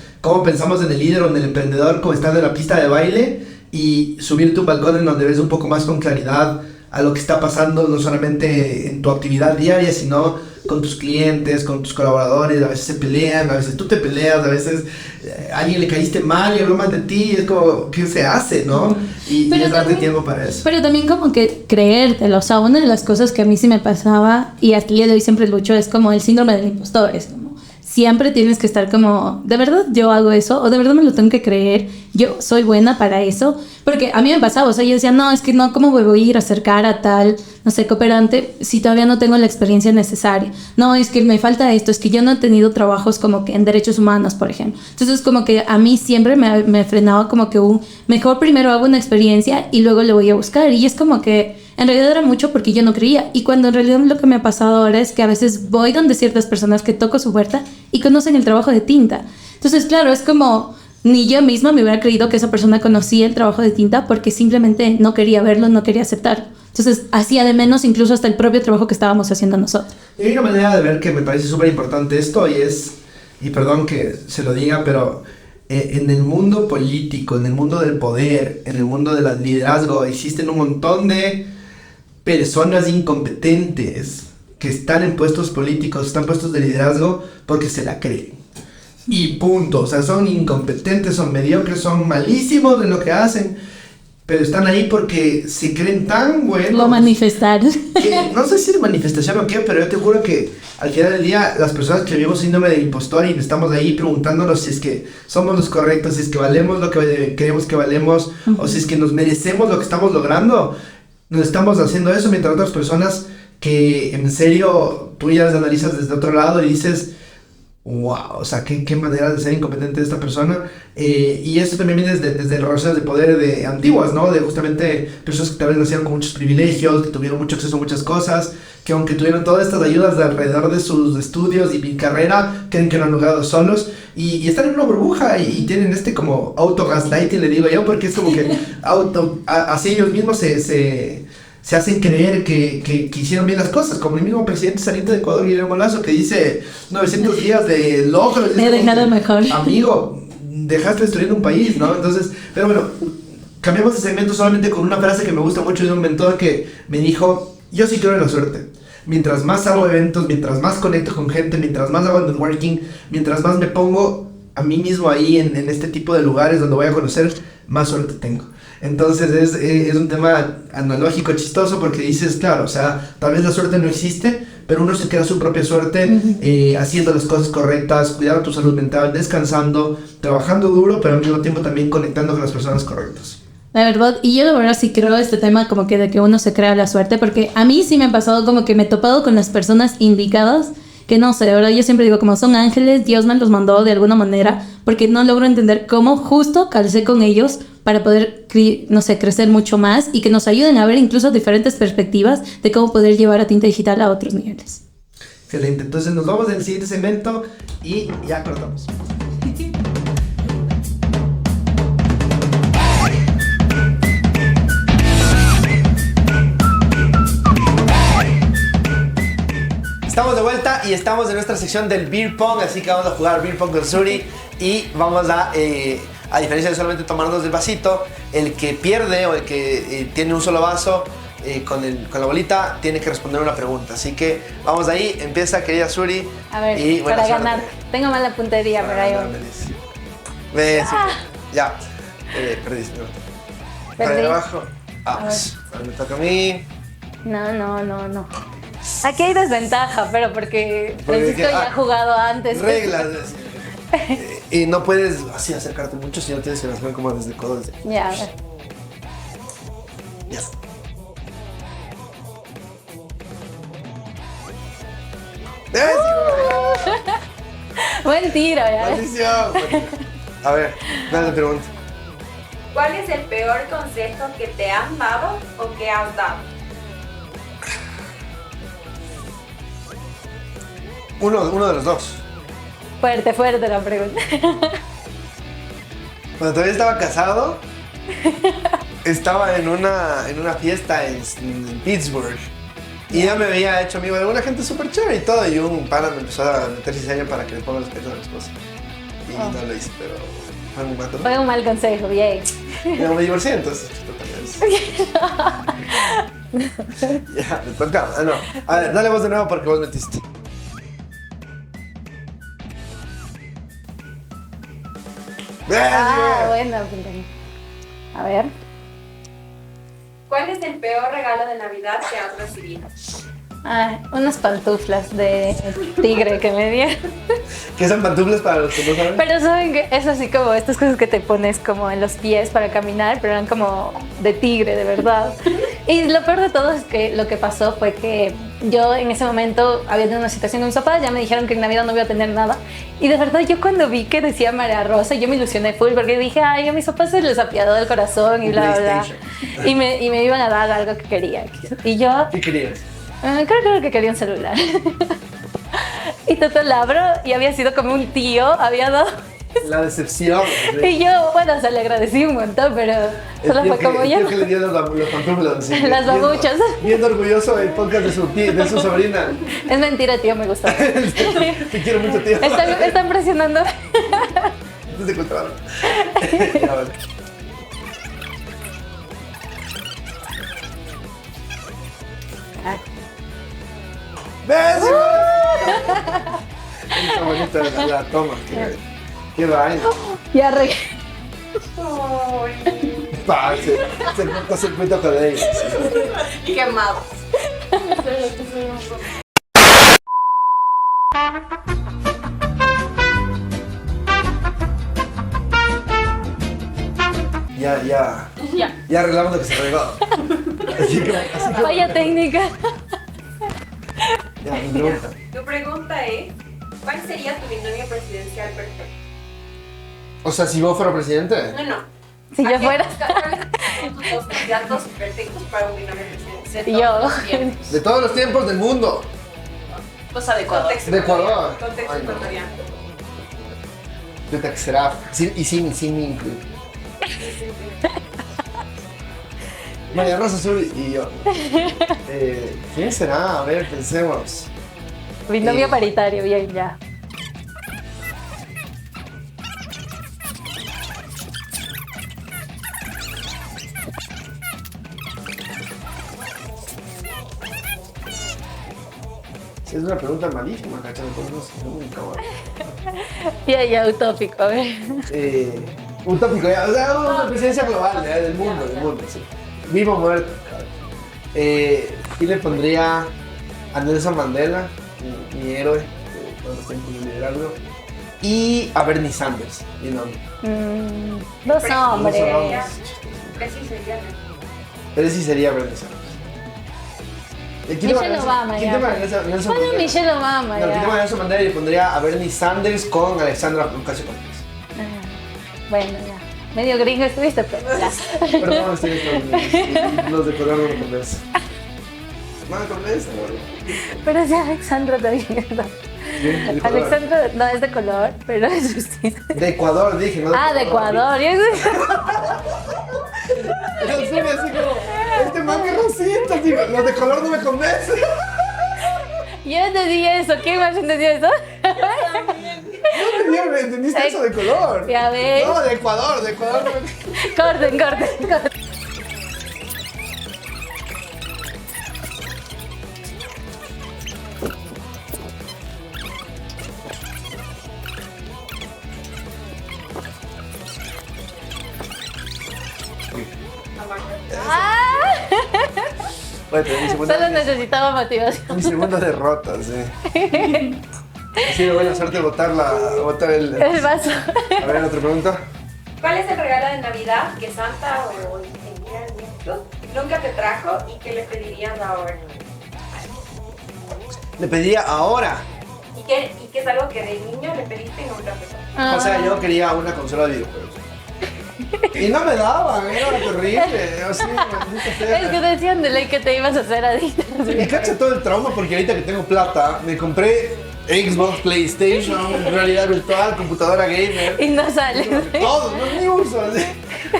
A: pensamos en el líder o en el emprendedor, como estar en la pista de baile y subirte a un balcón en donde ves un poco más con claridad a lo que está pasando, no solamente en tu actividad diaria, sino con tus clientes, con tus colaboradores. A veces se pelean, a veces tú te peleas, a veces a alguien le caíste mal y habló mal de ti, y es como, ¿qué se hace, no? Y es darte tiempo para eso.
B: Pero también como que creértelo, o sea, una de las cosas que a mí sí me pasaba, y hasta el día de hoy siempre lucho, es como el síndrome del impostor, es como, siempre tienes que estar como, ¿de verdad yo hago eso? ¿O de verdad me lo tengo que creer? ¿Yo soy buena para eso? Porque a mí me pasaba, o sea, yo decía, no, es que no, ¿cómo me voy a ir a acercar a tal, no sé, cooperante si todavía no tengo la experiencia necesaria? No, es que me falta esto, es que yo no he tenido trabajos como que en derechos humanos, por ejemplo. Entonces, como que a mí siempre me frenaba como que mejor primero hago una experiencia y luego le voy a buscar. Y es como que en realidad era mucho porque yo no creía. Y cuando en realidad lo que me ha pasado ahora es que a veces voy donde ciertas personas que toco su puerta y conocen el trabajo de tinta. Entonces, claro, es como ni yo misma me hubiera creído que esa persona conocía el trabajo de tinta porque simplemente no quería verlo, no quería aceptarlo. Entonces, hacía de menos incluso hasta el propio trabajo que estábamos haciendo nosotros.
A: Y hay una manera de ver que me parece súper importante esto y perdón que se lo diga, pero en el mundo político, en el mundo del poder, en el mundo del liderazgo, existen un montón de personas incompetentes que están en puestos políticos, están en puestos de liderazgo porque se la creen. Y punto, o sea, son incompetentes, son mediocres, son malísimos en lo que hacen, pero están ahí porque se creen tan buenos.
B: Lo manifestar.
A: Que, no sé si es manifestación o qué, pero yo te juro que al final del día, las personas que vivimos síndrome del impostor y estamos ahí preguntándonos si es que somos los correctos, si es que valemos lo que creemos que valemos, o si es que nos merecemos lo que estamos logrando, nos estamos haciendo eso, mientras otras personas que en serio tú ya las analizas desde otro lado y dices, wow, o sea, qué manera de ser incompetente de esta persona. Y esto también viene desde las relaciones de poder de antiguas, ¿no? De justamente personas que tal vez nacieron con muchos privilegios, que tuvieron mucho acceso a muchas cosas, que aunque tuvieron todas estas ayudas de alrededor de sus estudios y carrera, creen que no han logrado solos y están en una burbuja y tienen como auto-gaslighting, le digo yo, porque es como que así ellos mismos se hacen creer que hicieron bien las cosas, como el mismo presidente saliente de Ecuador, Guillermo Lasso, que dice 900 días de logro.
B: Me he dejado mejor.
A: Amigo, dejaste destruyendo un país, ¿no? Entonces, pero bueno, cambiamos de segmento solamente con una frase que me gusta mucho de un mentor que me dijo, yo sí creo en la suerte. Mientras más hago eventos, mientras más conecto con gente, mientras más hago networking, mientras más me pongo a mí mismo ahí en este tipo de lugares donde voy a conocer, más suerte tengo. Entonces es un tema analógico, chistoso, porque dices, claro, o sea, tal vez la suerte no existe, pero uno se crea su propia suerte haciendo las cosas correctas, cuidando tu salud mental, descansando, trabajando duro, pero al mismo tiempo también conectando con las personas correctas.
B: La verdad, y yo la verdad sí creo este tema como que de que uno se crea la suerte, porque a mí sí me ha pasado como que me he topado con las personas indicadas, que no sé, de verdad yo siempre digo como son ángeles, Dios me los mandó de alguna manera, porque no logro entender cómo justo calcé con ellos para poder, no sé, crecer mucho más y que nos ayuden a ver incluso diferentes perspectivas de cómo poder llevar a Tinta Digital a otros niveles.
A: Excelente, entonces nos vamos al siguiente segmento y ya cortamos. Estamos de vuelta y estamos en nuestra sección del Beer Pong, así que vamos a jugar Beer Pong con Suri y vamos a diferencia de solamente tomarnos del vasito, el que pierde o el que tiene un solo vaso con la bolita tiene que responder una pregunta. Así que vamos ahí, empieza querida Suri.
B: A ver,
A: y
B: para ganar. Tengo mala puntería, pero ahí vamos.
A: Ve, ya, perdiste. Para abajo, vamos. Ahora me toca a mí.
B: No. Aquí hay desventaja, pero porque Francisco ya ha jugado antes.
A: Reglas. Y no puedes así acercarte mucho, sino tienes que lanzar como desde el codo.
B: Ya, a ver.
A: Ya.
B: Buen tiro, ya.
A: Maldición. A ver, dale pregunta.
C: ¿Cuál es el peor consejo que te han dado o que has dado?
A: Uno de los dos.
B: Fuerte la pregunta.
A: Cuando todavía estaba casado, estaba en una fiesta en Pittsburgh. Y ya me había hecho amigo de una gente súper chévere y todo. Y un pana me empezó a meter cizaña para que le ponga los pechos a la esposa. Y no lo hice, pero fue muy mal.
B: Fue un mal consejo, bien.
A: Pero me divorcié, entonces ya, me toca. Ah, no. A ver, dale vos de nuevo porque vos metiste.
B: Bueno. A ver.
C: ¿Cuál es el peor regalo de Navidad que has recibido?
B: Unas pantuflas de tigre que me dieron.
A: ¿Qué son pantuflas para los que no saben?
B: Pero saben que es así como estas cosas que te pones como en los pies para caminar, pero eran como de tigre, de verdad. Y lo peor de todo es que lo que pasó fue que yo en ese momento había tenido una situación con mis papás, ya me dijeron que en Navidad no iba a tener nada. Y de verdad yo cuando vi que decía María Rosa, yo me ilusioné full porque dije, ay, a mis papás se les apiadó del corazón y bla, bla. Y me iban a dar algo que quería. Y yo...
A: ¿Qué querías?
B: Creo que quería un celular. Y total la abro y había sido como un tío, había dado...
A: La decepción. ¿Sí?
B: Y yo, bueno, o sea, le agradecí un montón, pero solo fue como ya.
A: El tío que le dio los pantuflas. ¿Sí?
B: Las babuchas.
A: Viendo orgulloso el podcast de su sobrina.
B: Es mentira, tío, me gustó.
A: Te quiero mucho, tío.
B: Están presionando.
A: Antes de controlar. Ya, vale. ¿Ves? Está bonita la toma. Qué vaina.
B: Ya re...
A: Se corta circuito con ella.
C: Quemados. Ya arreglamos lo que se arregló. Así que
B: Vaya técnica.
A: ya, mi pregunta.
C: Tu pregunta es, ¿cuál sería tu binomio presidencial perfecto?
A: O sea, si vos fuera presidente.
C: No.
B: Si yo fuera...
C: ¿Cuáles son tus dos candidatos perfectos para un binomio presidencial?
B: Yo.
A: De todos los tiempos del mundo.
C: O sea, de Ecuador.
A: De Ecuador.
C: Contexto
A: Ay, no.
C: ecuatoriano.
A: De Taxeraf. Sin mi incluir. María Rosa Azul y yo. ¿Quién será? A ver, pensemos.
B: Binomio paritario, bien, ya.
A: Es una pregunta malísima, ¿cachai? Nunca,
B: Ya, utópico, a ver.
A: Un tópico, ya, o sea, una presidencia global, ya, del mundo, sí. Vivo o muerto, cabrón. Y le pondría a Nelson Mandela, mi héroe, de todos los tiempos de liderazgo, y a Bernie Sanders, mi nombre.
B: Dos hombres.
A: Pero sí sería Bernie Sanders.
B: Michelle Obama, ya.
A: Nelson
B: Bueno,
A: Mandela.
B: Michelle Obama,
A: No, quítame a
B: ya.
A: Nelson Mandela y le pondría a Bernie Sanders con Alexandra Ocasio-Cortez.
B: Bueno, ya. Medio gringo estuviste, pero ya.
A: Perdón, estoy los de color no me convence. No me convence, güey.
B: Pero sí, Alexandra también, ¿no?
A: De color.
B: Alexandra no es de color, pero es justicia.
A: De Ecuador, dije, ¿no?
B: Ah, de Ecuador.
A: Yo soy así como, este man que rosita, digo, los de color no me convencen.
B: Yo entendí eso. ¿Quién más entendió eso?
A: No me entendiste eso de color.
B: Ya ves.
A: No, de Ecuador no me...
B: Corten.
A: Bueno,
B: Solo necesitaba motivación.
A: mi segunda derrota, sí. Ha sido buena suerte botar el...
B: El vaso.
A: A ver, otra pregunta.
C: ¿Cuál es el regalo de Navidad que Santa o el Niño nunca te trajo y que le pedirías ahora?
A: Le pediría ahora.
C: Y y que es algo que de niño le pediste y nunca pasó.
A: O sea, yo quería una consola de videojuegos. Y no me daban, era terrible. Así, maldita sea.
B: Es que decían de ley que te ibas a hacer adicto.
A: Y cacha todo el trauma porque ahorita que tengo plata, me compré Xbox, PlayStation, realidad virtual, computadora gamer.
B: Y no sales.
A: Todo, no ni uso, así.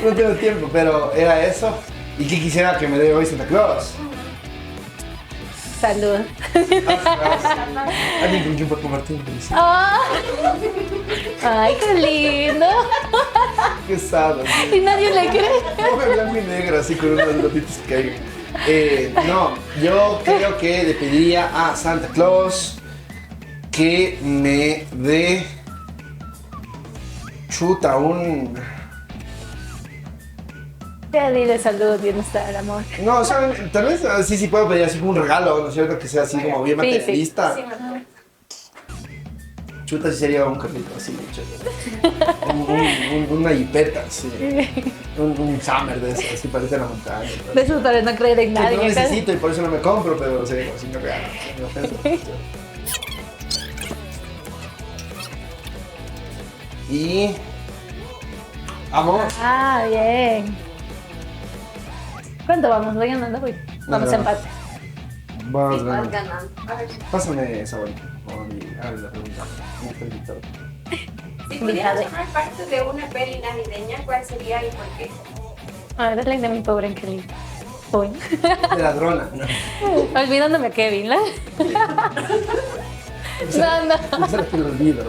A: No tengo tiempo, pero era eso. ¿Y qué quisiera que me dé hoy Santa Claus?
B: Salud.
A: Alguien con quien pueda compartir un felicidad.
B: Ah. Ay, qué lindo.
A: Qué sado. Sí.
B: Y nadie le cree.
A: Come blanco y negro, así con unos lotitos que hay. No, yo creo que le pediría a Santa Claus que me dé chuta un...
B: Ya dile salud, bienestar, amor.
A: No, o sea, tal vez sí puedo pedir así como un regalo, ¿no es cierto? Que sea así como bien
B: Sí, sí.
A: materialista.
C: Sí, me acuerdo.
A: Chuta sí sería un carrito así, una jipeta, así. Un summer de eso, así parece la montaña.
B: De eso para no creer en
A: Que
B: nadie.
A: no
B: acá.
A: necesito y por eso no me compro, pero sería así no regalo. Me ofendo. Y... Vamos.
B: Ah, bien. ¿Cuánto vamos? ¿Voy ganando? Voy. Vamos a
A: No.
B: empate.
A: Vamos,
C: Sí, vas
A: vamos.
C: ganando. A ver,
A: Pásame esa bolita. Hágale la pregunta. ¿Cómo está el dictador?
C: si pudieras formar parte de una peli navideña, ¿cuál sería y por qué?
B: A ver, dale de mi pobre angelito. Uy.
A: De ladrona. No.
B: Olvidándome a Kevin, ¿la? No.
A: Eso te lo olvido.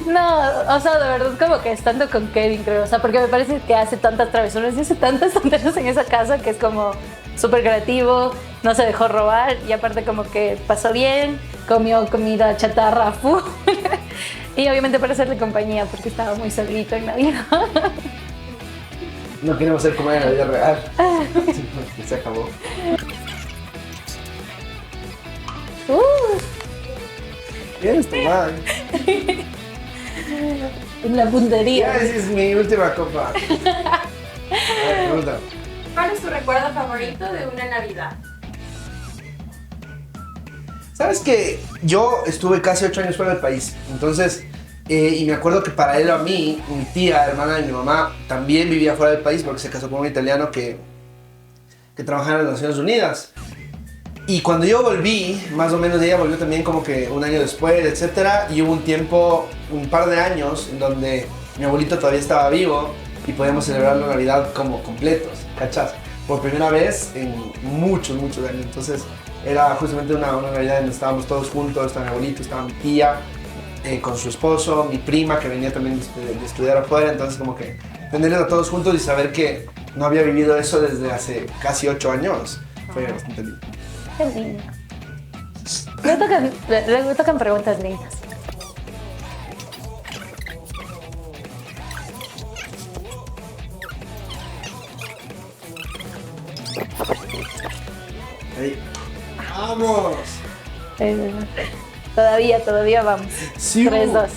B: No, o sea, de verdad como que estando con Kevin, creo, o sea, porque me parece que hace tantas travesuras y hace tantas tonterías en esa casa que es como súper creativo, no se dejó robar y aparte como que pasó bien, comió comida chatarra full y obviamente para hacerle compañía porque estaba muy solito en Navidad.
A: No queremos ser como en la vida real. Se acabó. Bien, está mal.
B: En la puntería.
A: Ya, esa es mi última copa. A ver, pregunta.
C: ¿Cuál es tu recuerdo favorito de una Navidad?
A: ¿Sabes que yo estuve casi 8 años fuera del país? Entonces, y me acuerdo que paralelo a mí, mi tía, hermana de mi mamá, también vivía fuera del país porque se casó con un italiano que trabajaba en las Naciones Unidas. Y cuando yo volví, más o menos ella volvió también como que un año después, etcétera, y hubo un tiempo, un par de años, en donde mi abuelito todavía estaba vivo y podíamos celebrar la Navidad como completos, ¿cachas? Por primera vez en muchos años. Entonces era justamente una Navidad en donde estábamos todos juntos, estaba mi abuelito, estaba mi tía, con su esposo, mi prima que venía también de estudiar afuera, entonces como que tenerlos a todos juntos y saber que no había vivido eso desde hace casi 8 años, fue bastante lindo.
B: Qué lindo. Le tocan preguntas lindas.
A: Ahí. ¡Vamos!
B: Todavía vamos.
A: Sí.
B: 3-2.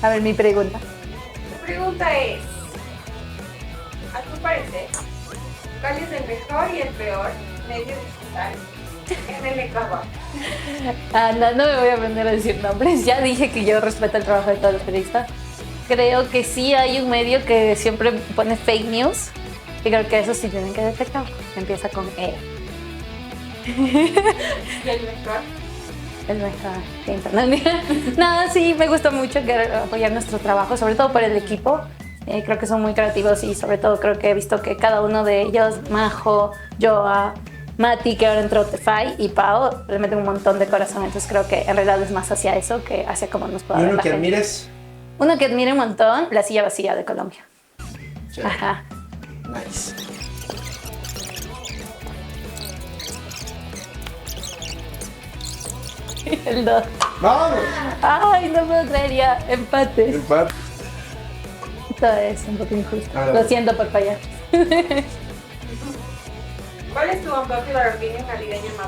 B: A ver, mi pregunta.
C: La pregunta es, a tu parecer, ¿cuál es el mejor y el peor medio digital en el Ecuador?
B: No me voy a aprender a decir nombres. Ya dije que yo respeto el trabajo de todos los periodistas. Creo que sí hay un medio que siempre pone fake news. Y creo que eso sí tienen que detectar. Empieza con E.
C: ¿Y el mejor?
B: El mejor. No, sí, me gusta mucho apoyar nuestro trabajo, sobre todo por el equipo. Creo que son muy creativos y sobre todo creo que he visto que cada uno de ellos, Majo, Joa, Mati, que ahora entró Tefai, y Pau, le meten un montón de corazón. Entonces creo que en realidad es más hacia eso que hacia cómo nos puede
A: ¿Y
B: ver
A: uno
B: la
A: que
B: gente.
A: admires?
B: Uno que admire un montón, La Silla Vacía de Colombia.
A: Chévere.
B: Ajá.
A: Nice.
B: El 2.
A: ¡Vamos!
B: Ay, no puedo creer ya. Empates.
A: Empate.
B: Esto es un poco injusto.
A: A ver.
B: Lo siento por fallar.
C: ¿Cuál es tu unpopular opinion navideña más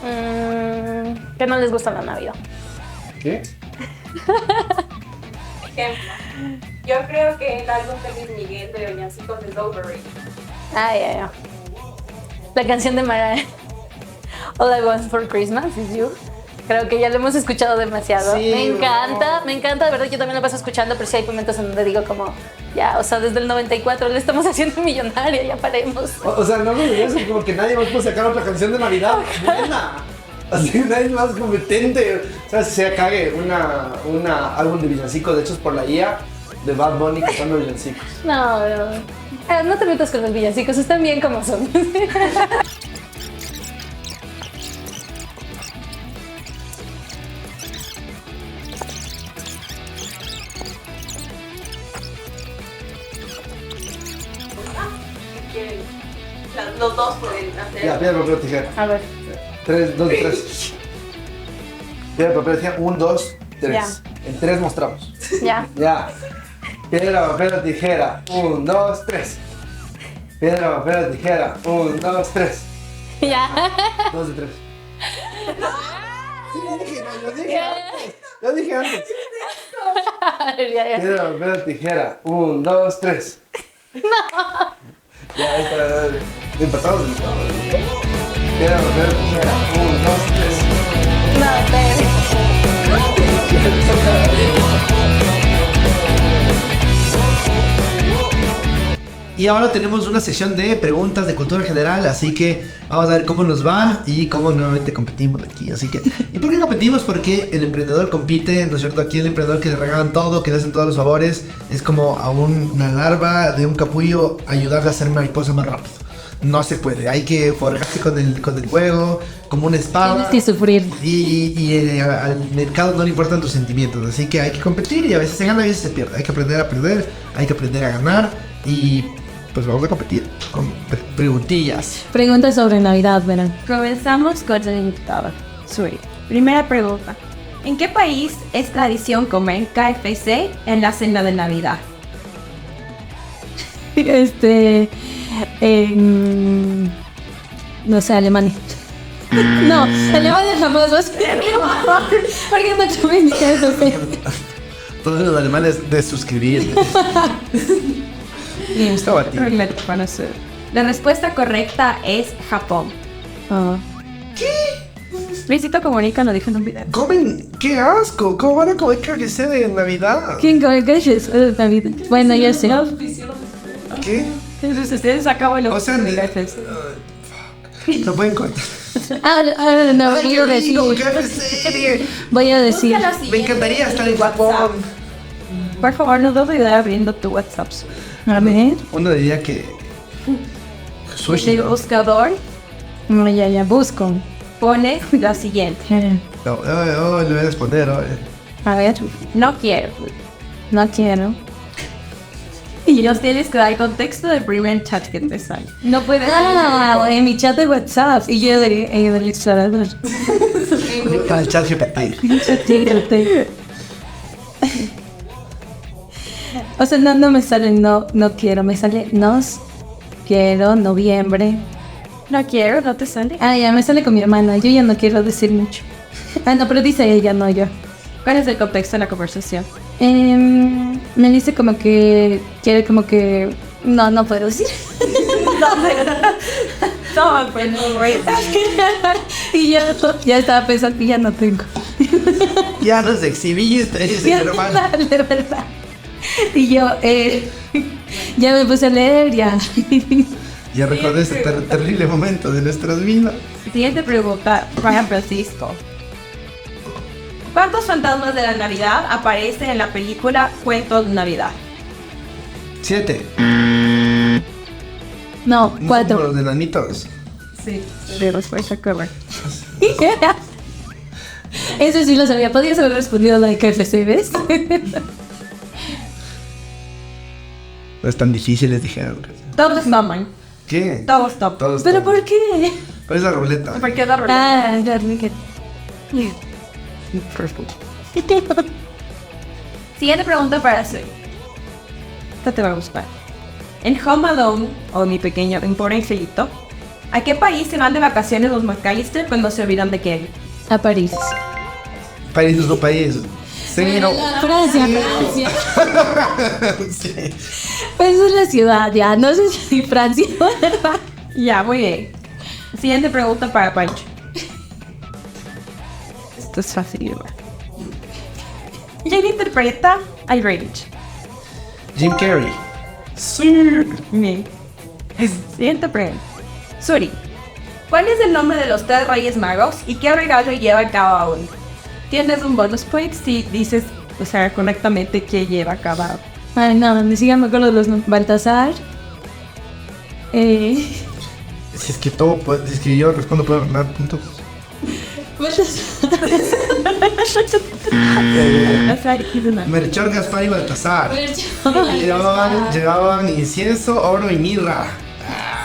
C: unpopular?
B: Que no les gusta la Navidad.
A: ¿Qué?
C: Ejemplo, yo creo que el álbum de Luis Miguel de Doñacitos es overrated.
B: Ay, ay, ay. La canción de Mariah. All I Want for Christmas is You. Creo que ya lo hemos escuchado demasiado.
A: Sí,
B: me encanta, de verdad yo también lo paso escuchando, pero sí hay momentos en donde digo como, ya, o sea, desde el 94 le estamos haciendo millonaria, ya paremos.
A: O sea, no me digas como que nadie más puede sacar otra canción de Navidad buena. Así nadie es más competente. O sea, si se cague una álbum de villancicos hechos por la IA de Bad Bunny cantando villancicos.
B: No, no te metas con los villancicos, están bien como son.
C: Los dos pueden hacer.
A: Ya, piedra, papel o tijera.
B: A ver.
A: 3, 2, 3. Piedra, papel o tijera. 1, 2, 3.
B: Ya.
A: En 3 mostramos.
B: Ya.
A: Ya. Piedra, papel o tijera. 1, 2, 3. Piedra, papel o tijera. 1, 2, 3.
B: Ya.
A: 2 de 3. Sí, lo dije antes.
B: Ya.
A: Piedra, papel o tijera. 1, 2, 3. No. Ya, ahí está. Empatados. Piedra, papel o tijera. 1, 2, 3. Y ahora tenemos una sesión de preguntas de cultura general, así que vamos a ver cómo nos va y cómo nuevamente competimos aquí. Así que, ¿y por qué competimos? Porque el emprendedor compite, ¿no es cierto? Aquí el emprendedor que le regalan todo, que le hacen todos los favores, es como a una larva de un capullo ayudarle a hacer mariposa más rápido. No se puede, hay que forjarse con el juego, como una espada.
B: Tienes que sufrir.
A: Y al mercado no le importan tus sentimientos, así que hay que competir y a veces se gana y a veces se pierde. Hay que aprender a perder, hay que aprender a ganar y pues vamos a competir con preguntillas.
B: Preguntas sobre Navidad, verán.
D: Comenzamos con el invitado. Suri. Primera pregunta. ¿En qué país es tradición comer KFC en la cena de Navidad?
B: No sé, Alemania. No, Alemania jamás va a ser. ¿Por qué no comen mi KFC?
A: Todos los alemanes de suscribir. Estaba a ti.
D: La respuesta correcta es Japón.
B: Oh.
D: Luisito Comunica lo dijo en un video.
A: Comen, qué asco, ¿cómo van a comer KFC de Navidad?
B: ¿Quién come KFC? Bueno, yo sé.
A: ¿Qué?
D: Entonces ustedes acaban lo
A: O sea, ni... No pueden cortar.
B: No,
A: Ay,
B: voy a
A: qué
B: decir.
A: rico, KFC.
B: Voy a decir.
A: Me encantaría estar en Japón.
D: Por favor, no debo ayudar abriendo tu WhatsApp.
B: A ver.
A: Uno diría que... Sushi.
D: El buscador
B: No, ya, busco.
D: pone lo siguiente.
A: No, le voy a responder.
B: A ver.
D: No quiero.
B: No quiero.
D: Y nos tienes que dar contexto del primer chat que te sale. No puedes.
B: En mi chat de WhatsApp. Y yo del explorador.
A: Para el chat GPT.
B: O sea, no me sale no quiero, me sale nos quiero, noviembre.
D: No quiero, no te sale.
B: Ya me sale con mi hermana, yo ya no quiero decir mucho. No, pero dice ella, no yo.
D: ¿Cuál es el contexto de la conversación?
B: Me dice como que quiere como que... No puedo decir.
D: No, pues no,
B: Y ya estaba pensando y ya no tengo.
A: Ya nos exhibiste, dice hermano.
B: De verdad. Y yo, ya me puse a leer, ya.
A: Ya recordé ese terrible momento de nuestras vidas.
D: Siguiente pregunta, Juan Francisco. ¿Cuántos fantasmas de la Navidad aparecen en la película Cuentos de Navidad?
A: 7.
B: No, 4.
A: Los de nanitos.
D: Sí, de respuesta correcta.
B: Eso sí lo sabía. Podías haber respondido la de KFC, ¿ves?
A: No es tan difícil, les dijeron.
D: Todos toman.
A: ¿Qué?
D: Todos toman.
A: Todos.
B: ¿Pero por qué?
A: ¿Cuál es la ruleta?
D: ¿Por qué la ruleta?
B: Ya dije.
D: Siguiente pregunta para Sui. Esta te va a gustar. En Home Alone, o Mi Pequeño Pobre Angelito, ¿a qué país se van de vacaciones los McAllister cuando se olvidan de Kevin?
B: A París.
A: París es un país. Sí, no.
B: Francia.
A: Sí.
B: Pues es la ciudad, ya. No sé si Francia, ¿verdad?
D: Ya, muy bien. Siguiente pregunta para Pancho. Esto es fácil. ¿Quién interpreta a Rage?
A: Jim Carrey.
D: Bien. Siguiente pregunta. Suri, ¿cuál es el nombre de los 3 Reyes Magos y qué regalo lleva cada uno? Tienes un bonus point si dices, o sea, correctamente qué lleva cada uno.
B: Ay, no, ni siquiera me acuerdo de los nombres. Baltasar.
A: Si es que todo, si es que yo respondo, puedo ganar puntos. Melchor, Gaspar y Baltasar. Llevaban incienso, oro y mirra.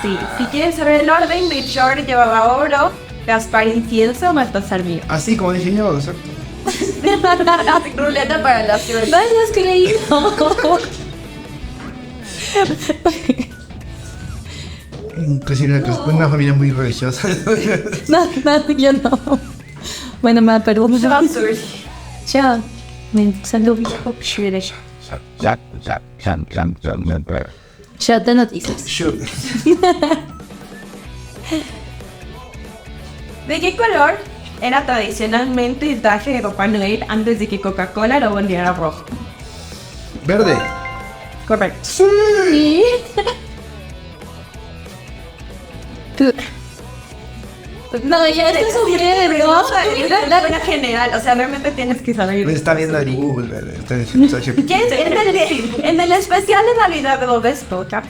D: Sí, si quieres saber el orden, Melchor llevaba oro, Gaspar incienso, Baltasar mío.
A: Así como dije yo, ¿cierto?
D: Ruleta para la ciudad.
B: No hayas creído.
A: Crecí en una familia muy religiosa.
B: No, yo no. Bueno, me perdón. Chao. Salud. Chao de noticias.
A: Sure.
D: ¿De qué color era tradicionalmente el traje de Papá Noel antes de que Coca-Cola lo volviera rojo?
A: Verde.
D: Correcto.
B: Sí. No, ya esto es un miedo.
D: La buena general, o sea, realmente tienes que saber.
A: Me está viendo en Google, verde.
D: ¿Quién en el especial de Navidad de Bob Esponja,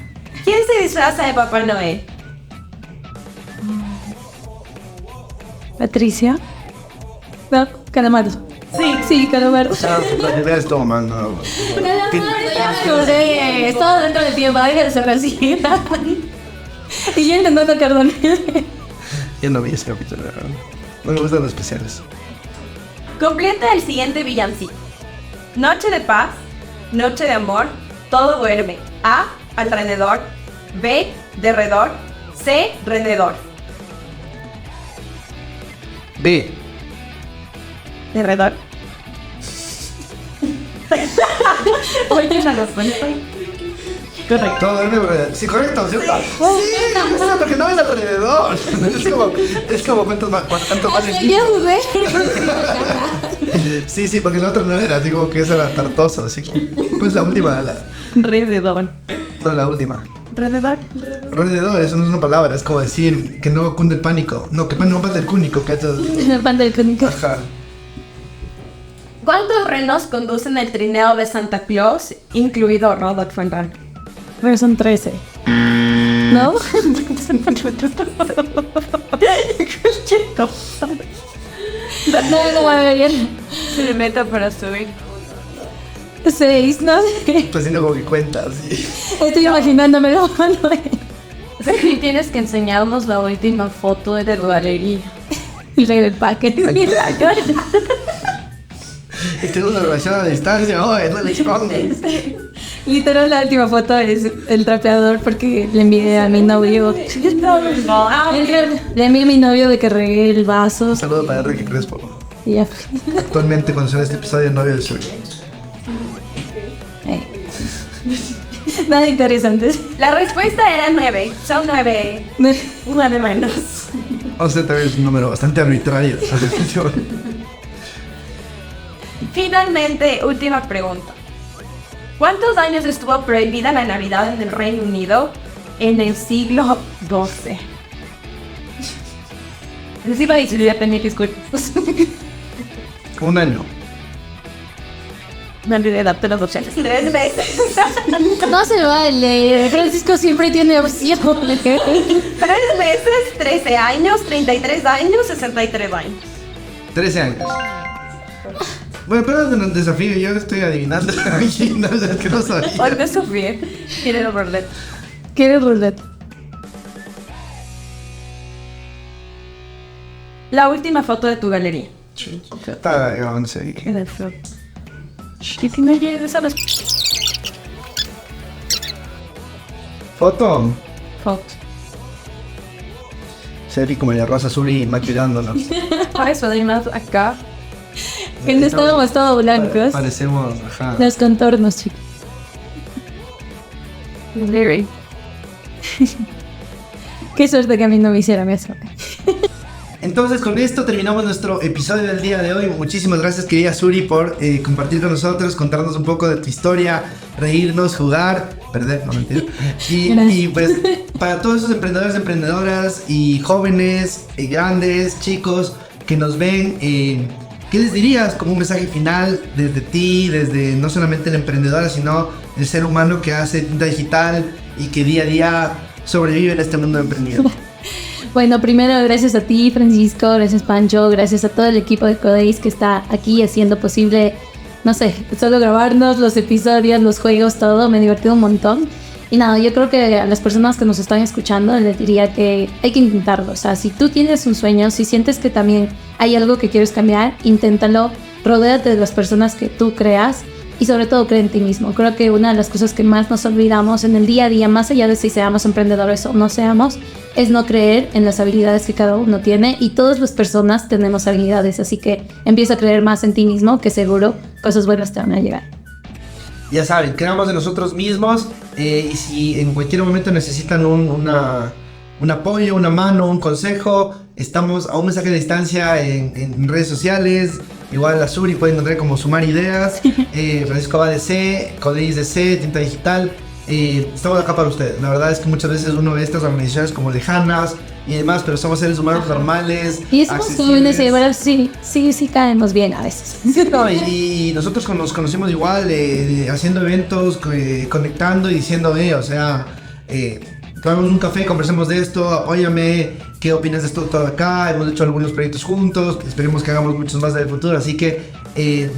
D: ¿quién se disfraza de Papá Noel?
B: Patricia. No, Calamardo. Sí, Calamardo.
A: La idea es todo mal, no.
B: Joder, todo dentro del tiempo, deja de ser así. Y yo intentando cardonar.
A: Yo no vi ese capítulo, la verdad. No me gustan los especiales.
D: Completa el siguiente villancico. Noche de paz, noche de amor, todo duerme. A, alrededor. B, derredor. C, rendedor.
A: B.
D: Derredor. Oye, la respuesta. Correcto.
A: Todo duerme. Sí, correcto, ¿cierto? Sí, porque no ven alrededor. Es como cuántos más
B: Ya jugué.
A: Sí, porque la otra no era, así como que esa era tartoso, así que. Pues la última,
D: Rededor.
A: no la última.
D: Rededor.
A: Alrededor, eso no es una palabra, es como decir que no cunde el pánico. No, que no pasa el cúnico, que eso.
B: El pan del cónico.
A: Ajá.
D: ¿Cuántos renos conducen el trineo de Santa Claus, incluido Rodolfo Enral?
B: Pero son 13. ¿No? No, va bien.
D: Se le meta para subir.
B: 6, ¿no?
A: Está haciendo como que cuentas. Sí.
B: Estoy imaginándomelo.
D: Y tienes que enseñarnos la última foto de tu galería.
B: El rey del paquete.
A: Y tengo una relación a distancia, no le escondes.
B: Literal, la última foto es el trapeador porque le envié a mi novio. Le envié a mi novio de que regué el vaso.
A: Un saludo para Enrique Crespo.
B: Y ya.
A: Actualmente, cuando sale este episodio, novio del sur.
B: Nada interesante.
D: La respuesta era 9. Son 9. Una de menos.
A: O sea, también es un número bastante arbitrario.
D: Finalmente, última pregunta. ¿Cuántos años estuvo prohibida la Navidad en el Reino Unido en el siglo XII? Les iba a decir, ya tenía que escuchar.
A: Un año.
D: Me olvidé de darte las opciones. 3 meses.
B: No se vale. Francisco siempre tiene opción.
D: 3 meses, 13 años, 33 años, 63 años.
A: 13 años. Bueno, pero es un desafío, yo estoy adivinando. No, es que no sabía.
D: Hoy me sufrí. Quiere el roulette.
B: ¿Quieres roulette?
D: La última foto de tu galería.
A: Está de 11.
D: ¿Qué tiene que ver esa
A: Foto.
D: foto?
A: Sergi como la Rosa Azul y maquillándonos.
D: Para eso, además, acá.
B: Que no estábamos todos blancos.
A: Parecemos, ajá.
B: Los contornos, chicos.
D: Very.
B: Qué suerte que a mí no me hicieran eso.
A: Entonces con esto terminamos nuestro episodio del día de hoy. Muchísimas gracias, querida Suri, por compartir con nosotros, contarnos un poco de tu historia, reírnos, jugar, perder, no mentir. Y pues para todos esos emprendedores, emprendedoras y jóvenes, grandes, chicos que nos ven, ¿qué les dirías como un mensaje final desde ti, desde no solamente la emprendedora, sino el ser humano que hace tinta digital y que día a día sobrevive en este mundo de emprendimiento?
B: Bueno, primero gracias a ti, Francisco, gracias Pancho, gracias a todo el equipo de Codeis que está aquí haciendo posible, no sé, solo grabarnos los episodios, los juegos, todo, me he divertido un montón. Y nada, yo creo que a las personas que nos están escuchando les diría que hay que intentarlo. O sea, si tú tienes un sueño, si sientes que también hay algo que quieres cambiar, inténtalo, rodéate de las personas que tú creas y sobre todo cree en ti mismo. Creo que una de las cosas que más nos olvidamos en el día a día, más allá de si seamos emprendedores o no seamos, es no creer en las habilidades que cada uno tiene, y todas las personas tenemos habilidades, así que empieza a creer más en ti mismo, que seguro cosas buenas te van a llegar.
A: Ya saben, creamos de nosotros mismos, y si en cualquier momento necesitan un apoyo, una mano, un consejo, estamos a un mensaje de distancia en redes sociales. Igual a Suri pueden encontrar como Sumar Ideas, Francisco va DC, Codeis DC, Tinta Digital. Estamos acá para ustedes. La verdad es que muchas veces uno ve estas organizaciones como lejanas y demás, pero somos seres humanos normales.
B: Y somos jóvenes y ahora sí caemos bien a veces.
A: No, y nosotros nos conocimos igual, haciendo eventos, conectando y diciendo, o sea, tomemos un café, conversemos de esto, apóyame, ¿qué opinas de esto todo acá? Hemos hecho algunos proyectos juntos, esperemos que hagamos muchos más en el futuro, así que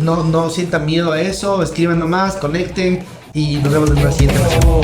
A: no sientan miedo a eso, escriban nomás, conecten y nos vemos en la siguiente ocasión.